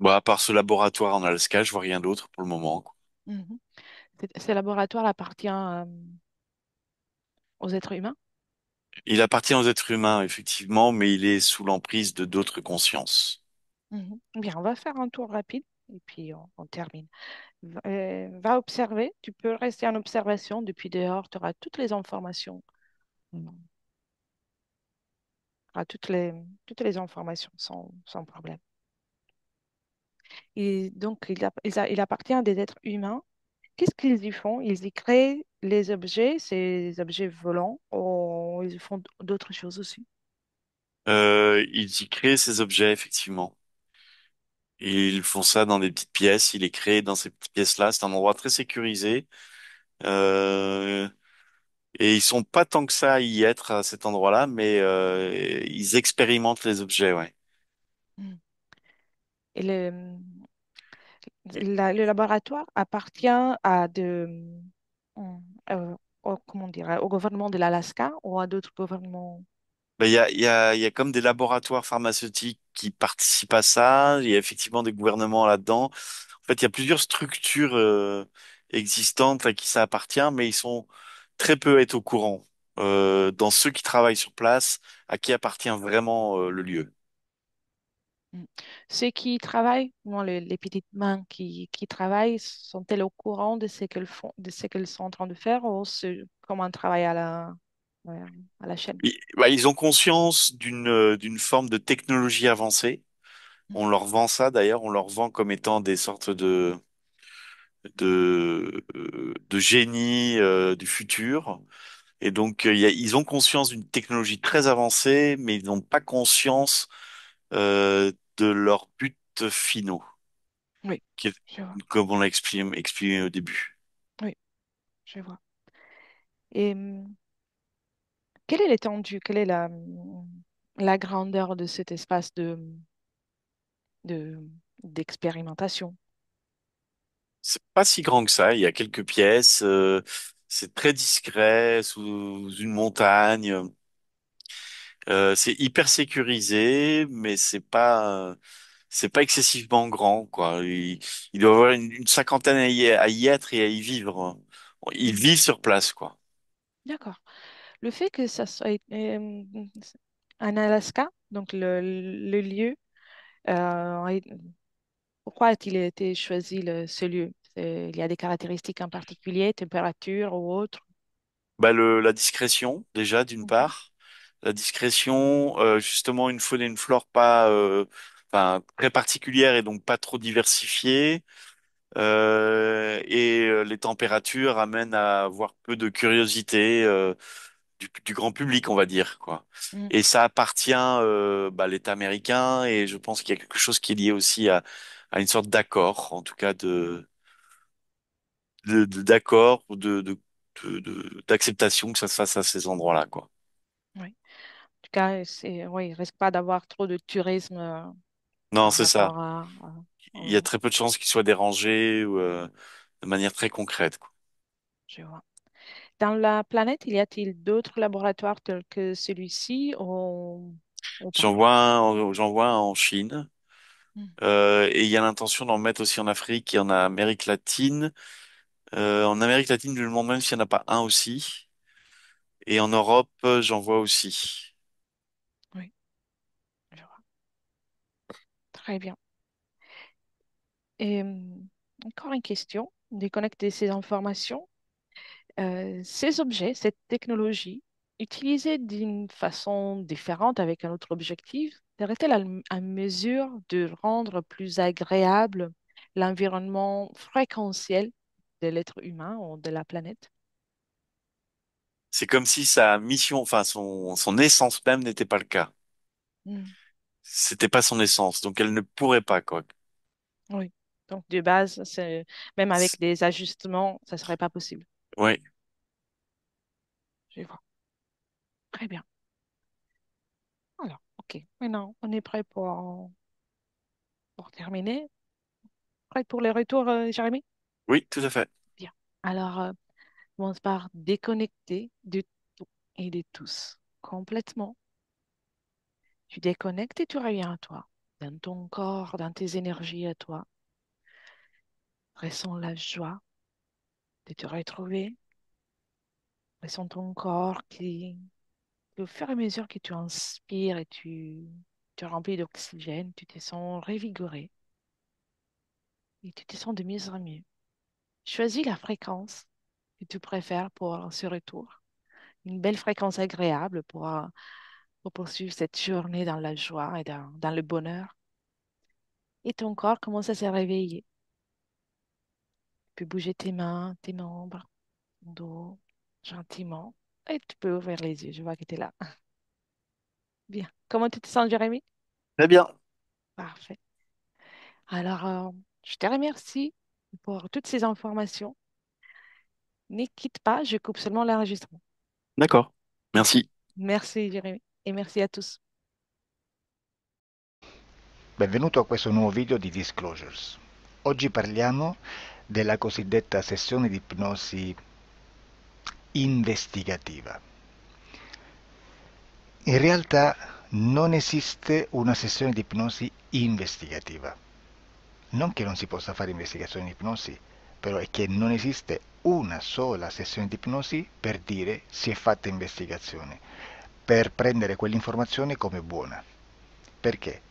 Bon, à part ce laboratoire en Alaska, je vois rien d'autre pour le moment, quoi. Mhm. Ce laboratoire appartient aux êtres humains. Il appartient aux êtres humains, effectivement, mais il est sous l'emprise de d'autres consciences. Mhm. Bien, on va faire un tour rapide et puis on termine. Va observer. Tu peux rester en observation depuis dehors. Tu auras toutes les informations. Tu auras toutes les informations sans problème. Et donc, il appartient à des êtres humains. Qu'est-ce qu'ils y font? Ils y créent les objets, ces objets volants, ou ils font d'autres choses aussi. Ils y créent ces objets, effectivement. Et ils font ça dans des petites pièces. Il est créé dans ces petites pièces-là. C'est un endroit très sécurisé. Euh, et ils sont pas tant que ça à y être à cet endroit-là, mais ils expérimentent les objets, ouais. Mm. Et le laboratoire appartient à mm, comment dire, au gouvernement de l'Alaska ou à d'autres gouvernements. Ben, il y a comme des laboratoires pharmaceutiques qui participent à ça. Il y a effectivement des gouvernements là-dedans. En fait, il y a plusieurs structures existantes à qui ça appartient, mais ils sont très peu à être au courant. Dans ceux qui travaillent sur place, à qui appartient vraiment le lieu. Mm. Ceux qui travaillent, non, les petites mains qui travaillent, sont-elles au courant de ce qu'elles font, de ce qu'elles sont en train de faire ou comment elles travaillent ouais, à la chaîne? Bah, ils ont conscience d'une forme de technologie avancée. On Mhm. leur vend ça d'ailleurs, on leur vend comme étant des sortes de génies du futur. Et donc, ils ont conscience d'une technologie très avancée, mais ils n'ont pas conscience de leurs buts finaux, Oui, qui est- je vois. comme on l'a expliqué au début. Oui, je vois. Et quelle est l'étendue, quelle est la grandeur de cet espace de, d'expérimentation? C'est pas si grand que ça. Il y a quelques pièces. C'est très discret sous une montagne. C'est hyper sécurisé, mais c'est pas excessivement grand, quoi. Il doit y avoir une cinquantaine à y être et à y vivre. Ils Mhm. vivent sur place, quoi. D'accord. Le fait que ça soit en Alaska, donc le lieu, euh, pourquoi a-t-il été choisi ce lieu? Il y a des caractéristiques en particulier, température ou autre? Bah la discrétion, déjà, d'une Mhm. part. La discrétion, justement, une faune et une flore pas, enfin, très particulières et donc pas trop diversifiées. Les températures amènent à avoir peu de curiosité du grand public, on va dire, quoi. Mhm. Et ça appartient à l'État américain et je pense qu'il y a quelque chose qui est lié aussi à une sorte d'accord, en tout cas d'accord ou d'acceptation que ça se fasse à ces endroits-là, quoi. Oui. En tout cas, oui, il ne risque pas d'avoir trop de tourisme Non, par c'est ça. rapport Il y a très peu de chances qu'ils soient dérangés ou de manière très concrète, quoi. je vois. Dans la planète, y a-t-il d'autres laboratoires tels que celui-ci ou pas? J'en vois un en Chine. Mhm. Et il y a l'intention d'en mettre aussi en Afrique et en Amérique latine. En Amérique latine, je me demande même s'il n'y en a pas un aussi. Et en Europe, j'en vois aussi. Oui, je vois. Très bien. Et encore une question, déconnecter ces informations. Ces objets, cette technologie, utilisée d'une façon différente avec un autre objectif, serait-elle à mesure de rendre plus agréable l'environnement fréquentiel de l'être humain ou de la planète? C'est comme si sa mission, enfin son essence même n'était pas le cas. Hmm. C'était pas son essence, donc elle ne pourrait pas, quoi. Oui. Donc, de base, même C'est- avec des ajustements, ça serait pas possible. Ouais, Je vois. Très bien. Alors, OK. Maintenant, on est prêt pour terminer. Prêt pour les retours, Jérémy? oui, tout à fait. Bien. Alors, commence par déconnecter de tout et de tous. Complètement. Tu déconnectes et tu reviens à toi, dans ton corps, dans tes énergies à toi. Ressens la joie de te retrouver. Ressens ton corps au fur et à mesure que tu inspires et tu te remplis d'oxygène, tu te sens revigoré et tu te sens de mieux en mieux. Choisis la fréquence que tu préfères pour ce retour. Une belle fréquence agréable pour poursuivre cette journée dans la joie et dans le bonheur. Et ton corps commence à se réveiller. Tu peux bouger tes mains, tes membres, ton dos, gentiment. Et tu peux ouvrir les yeux. Je vois que tu es là. Bien. Comment tu te sens, Jérémy? Très bien. Parfait. Alors, je te remercie pour toutes ces informations. Ne quitte pas, je coupe seulement l'enregistrement. D'accord. Merci. Merci, Jérémy. Et merci à tous. Benvenuto a questo nuovo video di Disclosures. Oggi parliamo della cosiddetta sessione di ipnosi investigativa. In realtà non esiste una sessione di ipnosi investigativa. Non che non si possa fare investigazione di ipnosi, però è che non esiste una sola sessione di ipnosi per dire si è fatta investigazione, per prendere quell'informazione come buona. Perché?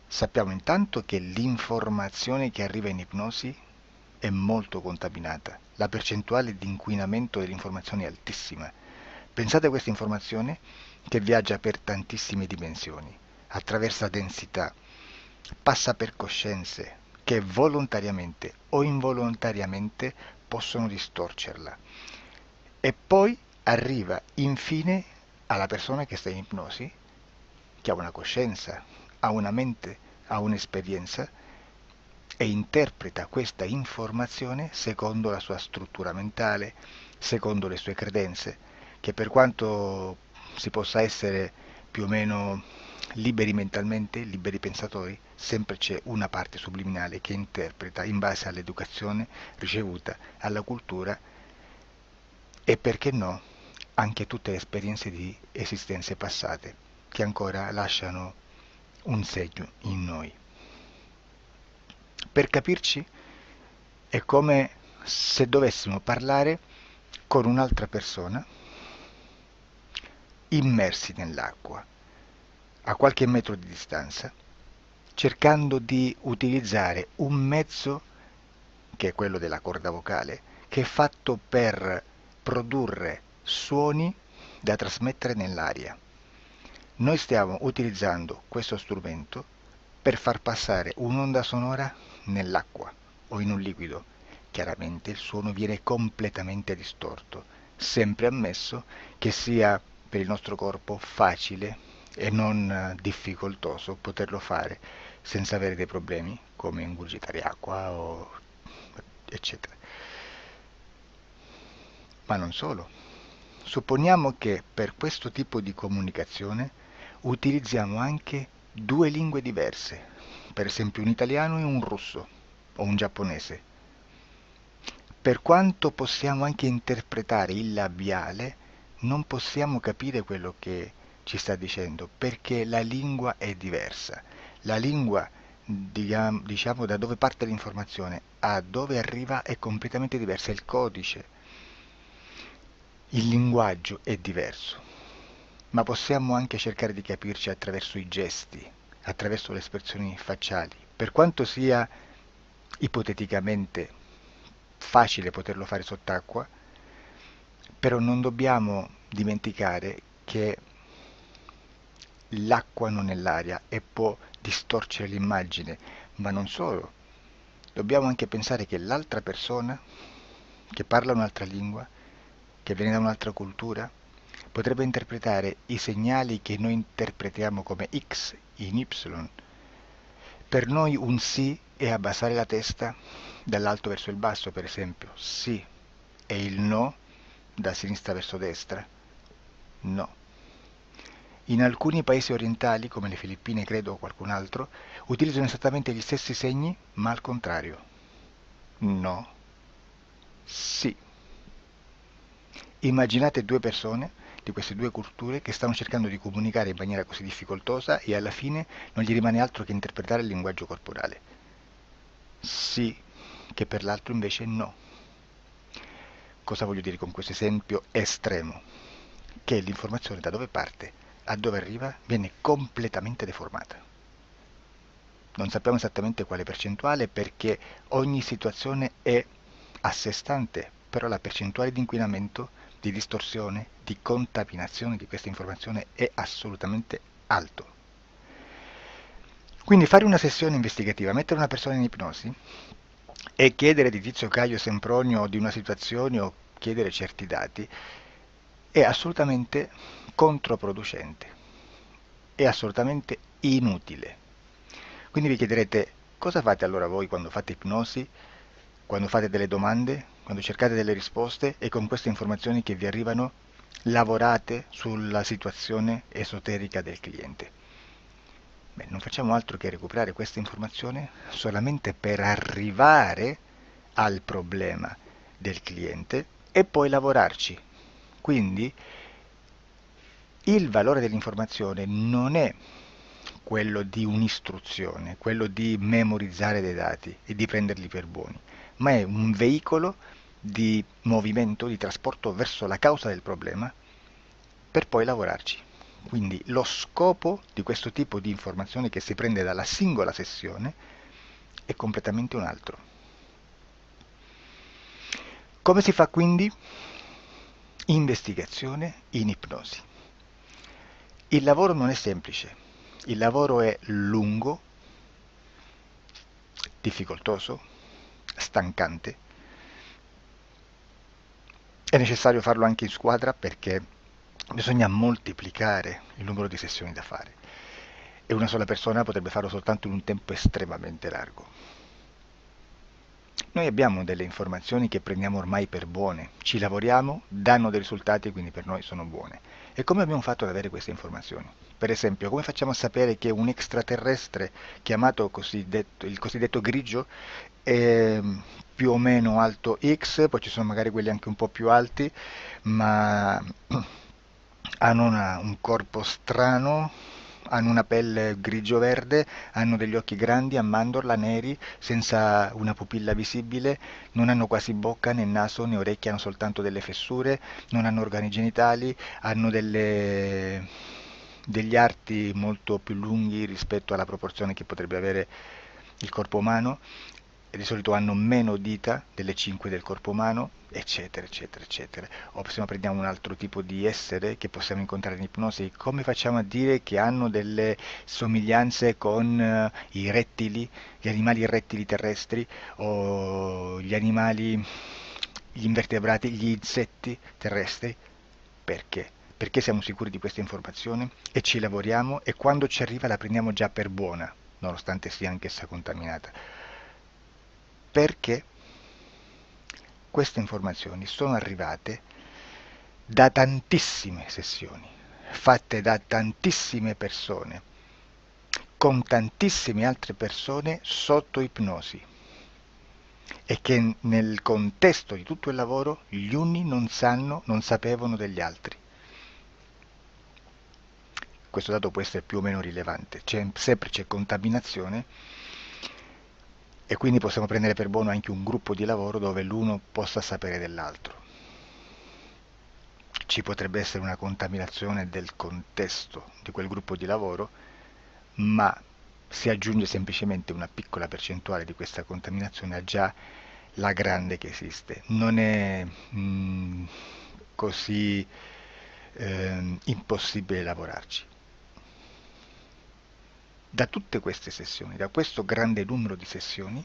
Sappiamo intanto che l'informazione che arriva in ipnosi è molto contaminata. La percentuale di inquinamento dell'informazione è altissima. Pensate a questa informazione che viaggia per tantissime dimensioni, attraversa densità, passa per coscienze che volontariamente o involontariamente possono distorcerla. E poi arriva infine alla persona che sta in ipnosi, che ha una coscienza, ha una mente, ha un'esperienza e interpreta questa informazione secondo la sua struttura mentale, secondo le sue credenze, che per quanto si possa essere più o meno liberi mentalmente, liberi pensatori, sempre c'è una parte subliminale che interpreta in base all'educazione ricevuta, alla cultura e perché no, anche tutte le esperienze di esistenze passate che ancora lasciano un segno in noi. Per capirci, è come se dovessimo parlare con un'altra persona immersi nell'acqua, a qualche metro di distanza, cercando di utilizzare un mezzo, che è quello della corda vocale, che è fatto per produrre suoni da trasmettere nell'aria. Noi stiamo utilizzando questo strumento per far passare un'onda sonora nell'acqua o in un liquido. Chiaramente il suono viene completamente distorto, sempre ammesso che sia per il nostro corpo facile e non difficoltoso poterlo fare senza avere dei problemi come ingurgitare acqua o eccetera. Ma non solo. Supponiamo che per questo tipo di comunicazione utilizziamo anche due lingue diverse, per esempio un italiano e un russo o un giapponese. Per quanto possiamo anche interpretare il labiale, non possiamo capire quello che ci sta dicendo perché la lingua è diversa. La lingua, diciamo, da dove parte l'informazione a dove arriva è completamente diversa, il codice, il linguaggio è diverso, ma possiamo anche cercare di capirci attraverso i gesti, attraverso le espressioni facciali. Per quanto sia ipoteticamente facile poterlo fare sott'acqua, però non dobbiamo dimenticare che l'acqua non è l'aria e può distorcere l'immagine, ma non solo. Dobbiamo anche pensare che l'altra persona che parla un'altra lingua, che viene da un'altra cultura, potrebbe interpretare i segnali che noi interpretiamo come X in Y. Per noi un sì è abbassare la testa dall'alto verso il basso, per esempio, sì, e il no da sinistra verso destra, no. In alcuni paesi orientali, come le Filippine credo o qualcun altro, utilizzano esattamente gli stessi segni, ma al contrario. No, sì. Immaginate due persone di queste due culture che stanno cercando di comunicare in maniera così difficoltosa e alla fine non gli rimane altro che interpretare il linguaggio corporale. Sì, che per l'altro invece no. Cosa voglio dire con questo esempio estremo? Che l'informazione da dove parte a dove arriva viene completamente deformata. Non sappiamo esattamente quale percentuale perché ogni situazione è a sé stante, però la percentuale di inquinamento, di distorsione, di contaminazione di questa informazione è assolutamente alto. Quindi fare una sessione investigativa, mettere una persona in ipnosi e chiedere di Tizio Caio Sempronio di una situazione o chiedere certi dati è assolutamente controproducente, è assolutamente inutile. Quindi vi chiederete cosa fate allora voi quando fate ipnosi, quando fate delle domande, quando cercate delle risposte e con queste informazioni che vi arrivano lavorate sulla situazione esoterica del cliente. Beh, non facciamo altro che recuperare questa informazione solamente per arrivare al problema del cliente e poi lavorarci. Quindi il valore dell'informazione non è quello di un'istruzione, quello di memorizzare dei dati e di prenderli per buoni, ma è un veicolo di movimento, di trasporto verso la causa del problema per poi lavorarci. Quindi lo scopo di questo tipo di informazione che si prende dalla singola sessione è completamente un altro. Come si fa quindi? Investigazione in ipnosi. Il lavoro non è semplice, il lavoro è lungo, difficoltoso, stancante. È necessario farlo anche in squadra perché bisogna moltiplicare il numero di sessioni da fare e una sola persona potrebbe farlo soltanto in un tempo estremamente largo. Noi abbiamo delle informazioni che prendiamo ormai per buone, ci lavoriamo, danno dei risultati e quindi per noi sono buone. E come abbiamo fatto ad avere queste informazioni? Per esempio, come facciamo a sapere che un extraterrestre chiamato il cosiddetto grigio è più o meno alto X, poi ci sono magari quelli anche un po' più alti, ma hanno un corpo strano, hanno una pelle grigio-verde, hanno degli occhi grandi a mandorla, neri, senza una pupilla visibile, non hanno quasi bocca né naso né orecchie, hanno soltanto delle fessure, non hanno organi genitali, hanno degli arti molto più lunghi rispetto alla proporzione che potrebbe avere il corpo umano, e di solito hanno meno dita delle 5 del corpo umano, eccetera, eccetera, eccetera. O se no prendiamo un altro tipo di essere che possiamo incontrare in ipnosi, come facciamo a dire che hanno delle somiglianze con i rettili, gli animali rettili terrestri o gli invertebrati, gli insetti terrestri? Perché? Perché siamo sicuri di questa informazione e ci lavoriamo e quando ci arriva la prendiamo già per buona, nonostante sia anch'essa contaminata. Perché queste informazioni sono arrivate da tantissime sessioni, fatte da tantissime persone, con tantissime altre persone sotto ipnosi e che nel contesto di tutto il lavoro gli uni non sapevano degli altri. Questo dato può essere più o meno rilevante, sempre c'è contaminazione e quindi possiamo prendere per buono anche un gruppo di lavoro dove l'uno possa sapere dell'altro. Ci potrebbe essere una contaminazione del contesto di quel gruppo di lavoro, ma si aggiunge semplicemente una piccola percentuale di questa contaminazione a già la grande che esiste. Non è così impossibile lavorarci. Da tutte queste sessioni, da questo grande numero di sessioni,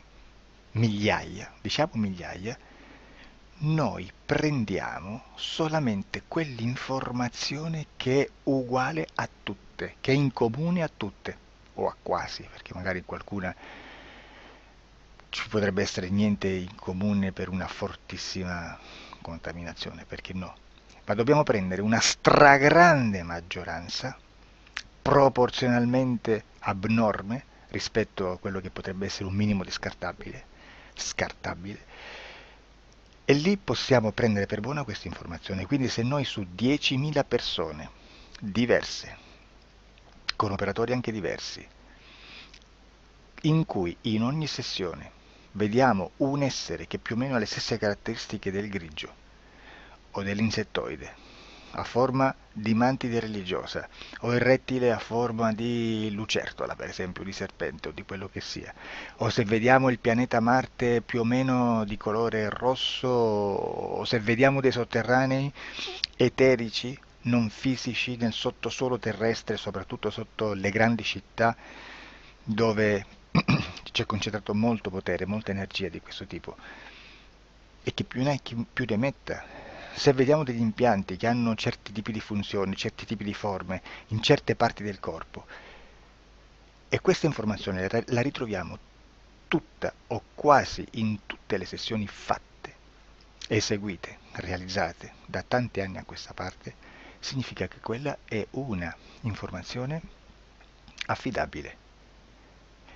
migliaia, diciamo migliaia, noi prendiamo solamente quell'informazione che è uguale a tutte, che è in comune a tutte, o a quasi, perché magari qualcuna ci potrebbe essere niente in comune per una fortissima contaminazione, perché no? Ma dobbiamo prendere una stragrande maggioranza, proporzionalmente abnorme rispetto a quello che potrebbe essere un minimo di scartabile, e lì possiamo prendere per buona questa informazione. Quindi se noi su 10.000 persone diverse, con operatori anche diversi, in cui in ogni sessione vediamo un essere che più o meno ha le stesse caratteristiche del grigio o dell'insettoide, a forma di mantide religiosa, o il rettile a forma di lucertola, per esempio, di serpente o di quello che sia, o se vediamo il pianeta Marte più o meno di colore rosso, o se vediamo dei sotterranei eterici, non fisici, nel sottosuolo terrestre, soprattutto sotto le grandi città, dove c'è concentrato molto potere, molta energia di questo tipo, e che più ne hai più ne metta. Se vediamo degli impianti che hanno certi tipi di funzioni, certi tipi di forme in certe parti del corpo, e questa informazione la ritroviamo tutta o quasi in tutte le sessioni fatte, eseguite, realizzate da tanti anni a questa parte, significa che quella è una informazione affidabile.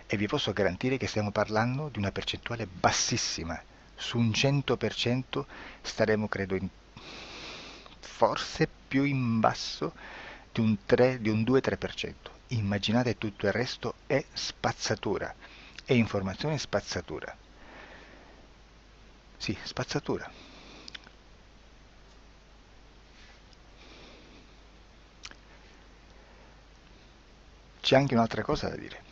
E vi posso garantire che stiamo parlando di una percentuale bassissima. Su un 100% staremo, credo, forse più in basso di un 3, di un 2-3%. Immaginate, tutto il resto è spazzatura, è informazione spazzatura. Sì, spazzatura. C'è anche un'altra cosa da dire.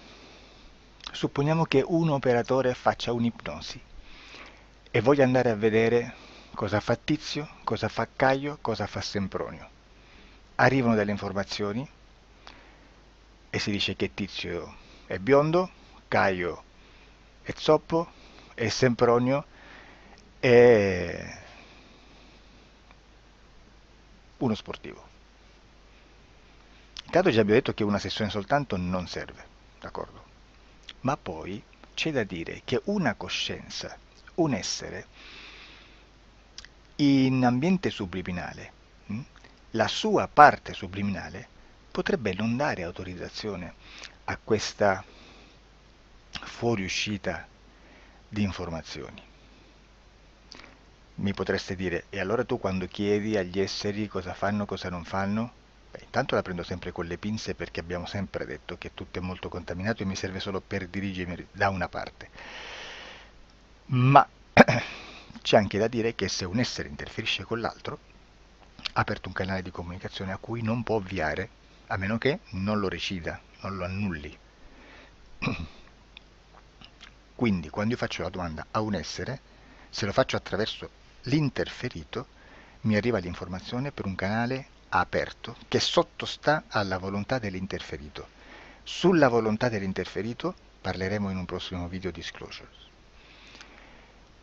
Supponiamo che un operatore faccia un'ipnosi e voglia andare a vedere cosa fa Tizio, cosa fa Caio, cosa fa Sempronio. Arrivano delle informazioni e si dice che Tizio è biondo, Caio è zoppo e Sempronio è uno sportivo. Intanto già abbiamo detto che una sessione soltanto non serve, d'accordo? Ma poi c'è da dire che una coscienza, un essere, in ambiente subliminale, la sua parte subliminale potrebbe non dare autorizzazione a questa fuoriuscita di informazioni. Mi potreste dire, e allora tu quando chiedi agli esseri cosa fanno, cosa non fanno? Beh, intanto la prendo sempre con le pinze, perché abbiamo sempre detto che tutto è molto contaminato e mi serve solo per dirigermi da una parte. Ma c'è anche da dire che se un essere interferisce con l'altro, ha aperto un canale di comunicazione a cui non può ovviare, a meno che non lo recida, non lo annulli. Quindi quando io faccio la domanda a un essere, se lo faccio attraverso l'interferito, mi arriva l'informazione per un canale aperto che sottostà alla volontà dell'interferito. Sulla volontà dell'interferito parleremo in un prossimo video disclosures.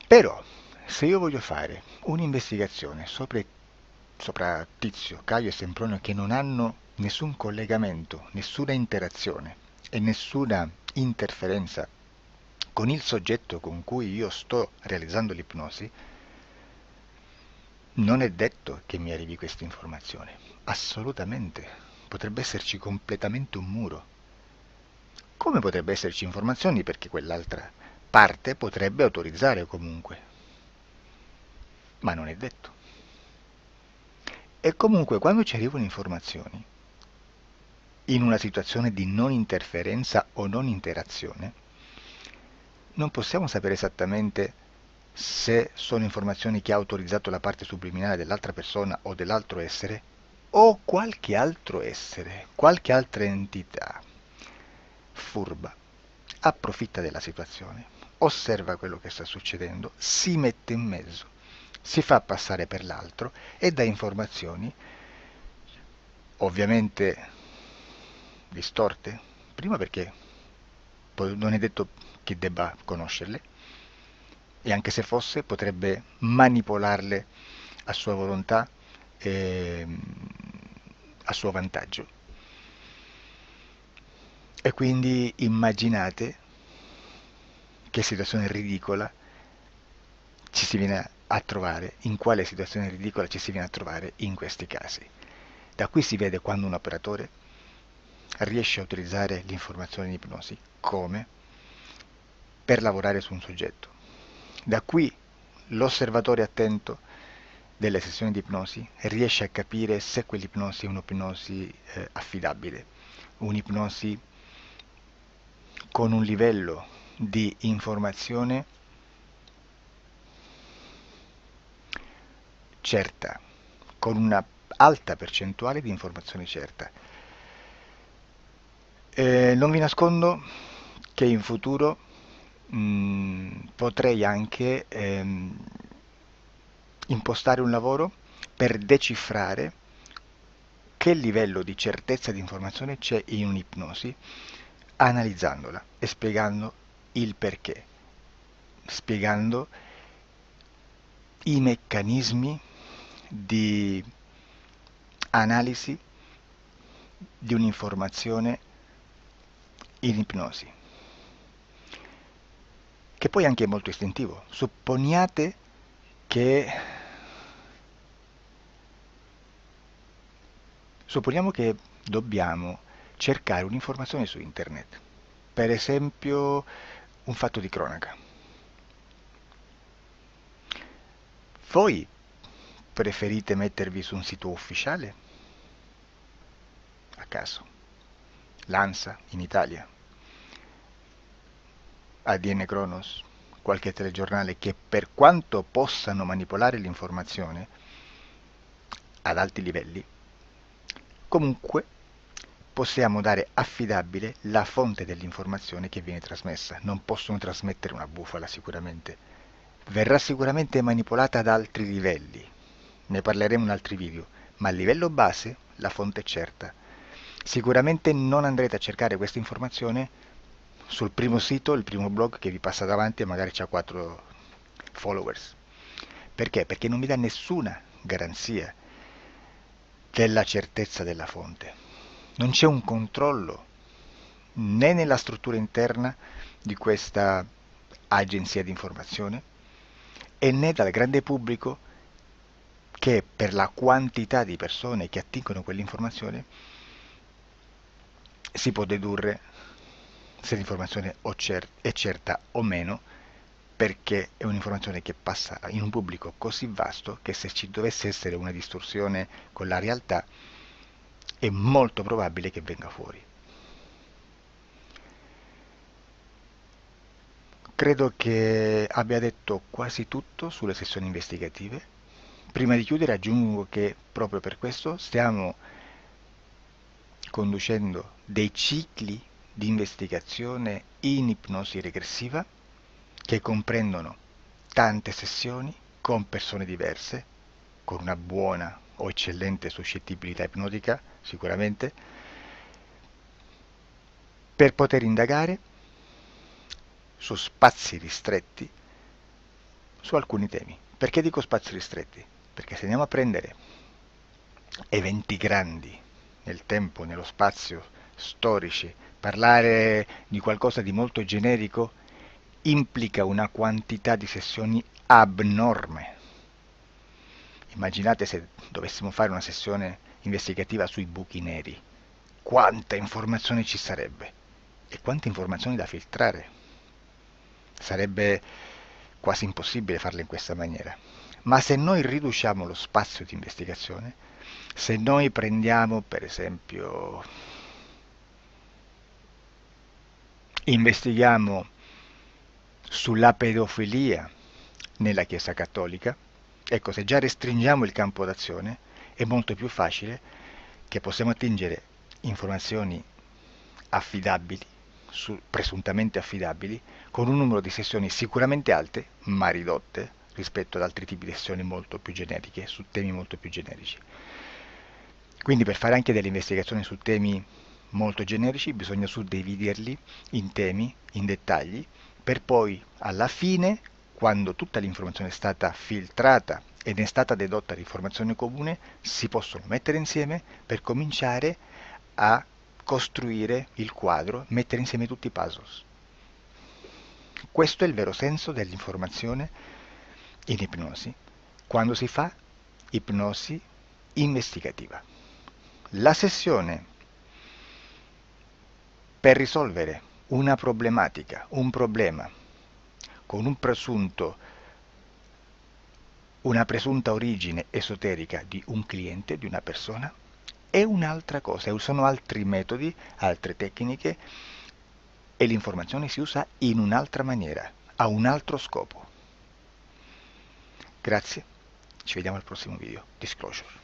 Però, se io voglio fare un'investigazione sopra Tizio, Caio e Sempronio, che non hanno nessun collegamento, nessuna interazione e nessuna interferenza con il soggetto con cui io sto realizzando l'ipnosi, non è detto che mi arrivi questa informazione. Assolutamente. Potrebbe esserci completamente un muro. Come potrebbe esserci informazioni, perché quell'altra parte potrebbe autorizzare comunque. Ma non è detto. E comunque quando ci arrivano informazioni, in una situazione di non interferenza o non interazione, non possiamo sapere esattamente se sono informazioni che ha autorizzato la parte subliminale dell'altra persona o dell'altro essere, o qualche altro essere, qualche altra entità furba approfitta della situazione, osserva quello che sta succedendo, si mette in mezzo, si fa passare per l'altro e dà informazioni ovviamente distorte, prima perché poi non è detto che debba conoscerle, e anche se fosse potrebbe manipolarle a sua volontà e a suo vantaggio. E quindi immaginate che situazione ridicola ci si viene a trovare, in quale situazione ridicola ci si viene a trovare in questi casi. Da qui si vede quando un operatore riesce a utilizzare l'informazione in ipnosi come per lavorare su un soggetto. Da qui l'osservatore attento delle sessioni di ipnosi riesce a capire se quell'ipnosi è un'ipnosi affidabile, un'ipnosi con un livello di informazione certa, con una alta percentuale di informazione certa. Non vi nascondo che in futuro potrei anche impostare un lavoro per decifrare che livello di certezza di informazione c'è in un'ipnosi, analizzandola e spiegando il perché, spiegando i meccanismi di analisi di un'informazione in ipnosi, che poi anche è molto istintivo. Supponiamo che dobbiamo cercare un'informazione su internet, per esempio un fatto di cronaca. Voi preferite mettervi su un sito ufficiale? A caso. L'ANSA in Italia, ADN Kronos, qualche telegiornale che per quanto possano manipolare l'informazione ad alti livelli, comunque possiamo dare affidabile la fonte dell'informazione che viene trasmessa. Non possono trasmettere una bufala sicuramente. Verrà sicuramente manipolata ad altri livelli. Ne parleremo in altri video, ma a livello base la fonte è certa. Sicuramente non andrete a cercare questa informazione sul primo sito, il primo blog che vi passa davanti e magari ha 4 followers. Perché? Perché non vi dà nessuna garanzia della certezza della fonte. Non c'è un controllo né nella struttura interna di questa agenzia di informazione e né dal grande pubblico che per la quantità di persone che attingono quell'informazione si può dedurre se l'informazione è certa o meno, perché è un'informazione che passa in un pubblico così vasto che se ci dovesse essere una distorsione con la realtà è molto probabile che venga fuori. Credo che abbia detto quasi tutto sulle sessioni investigative. Prima di chiudere aggiungo che proprio per questo stiamo conducendo dei cicli di investigazione in ipnosi regressiva che comprendono tante sessioni con persone diverse, con una buona o eccellente suscettibilità ipnotica sicuramente, per poter indagare su spazi ristretti su alcuni temi. Perché dico spazi ristretti? Perché se andiamo a prendere eventi grandi nel tempo, nello spazio, storici, parlare di qualcosa di molto generico implica una quantità di sessioni abnorme. Immaginate se dovessimo fare una sessione investigativa sui buchi neri, quanta informazione ci sarebbe e quante informazioni da filtrare. Sarebbe quasi impossibile farlo in questa maniera. Ma se noi riduciamo lo spazio di investigazione, se noi prendiamo per esempio, investighiamo sulla pedofilia nella Chiesa Cattolica, ecco, se già restringiamo il campo d'azione, è molto più facile che possiamo attingere informazioni affidabili, presuntamente affidabili, con un numero di sessioni sicuramente alte, ma ridotte rispetto ad altri tipi di sessioni molto più generiche, su temi molto più generici. Quindi per fare anche delle investigazioni su temi molto generici bisogna suddividerli in temi, in dettagli, per poi alla fine quando tutta l'informazione è stata filtrata ed è stata dedotta l'informazione comune, si possono mettere insieme per cominciare a costruire il quadro, mettere insieme tutti i puzzles. Questo è il vero senso dell'informazione in ipnosi, quando si fa ipnosi investigativa. La sessione per risolvere una problematica, un problema, con una presunta origine esoterica di un cliente, di una persona, è un'altra cosa, sono altri metodi, altre tecniche e l'informazione si usa in un'altra maniera, ha un altro scopo. Grazie, ci vediamo al prossimo video. Disclosure.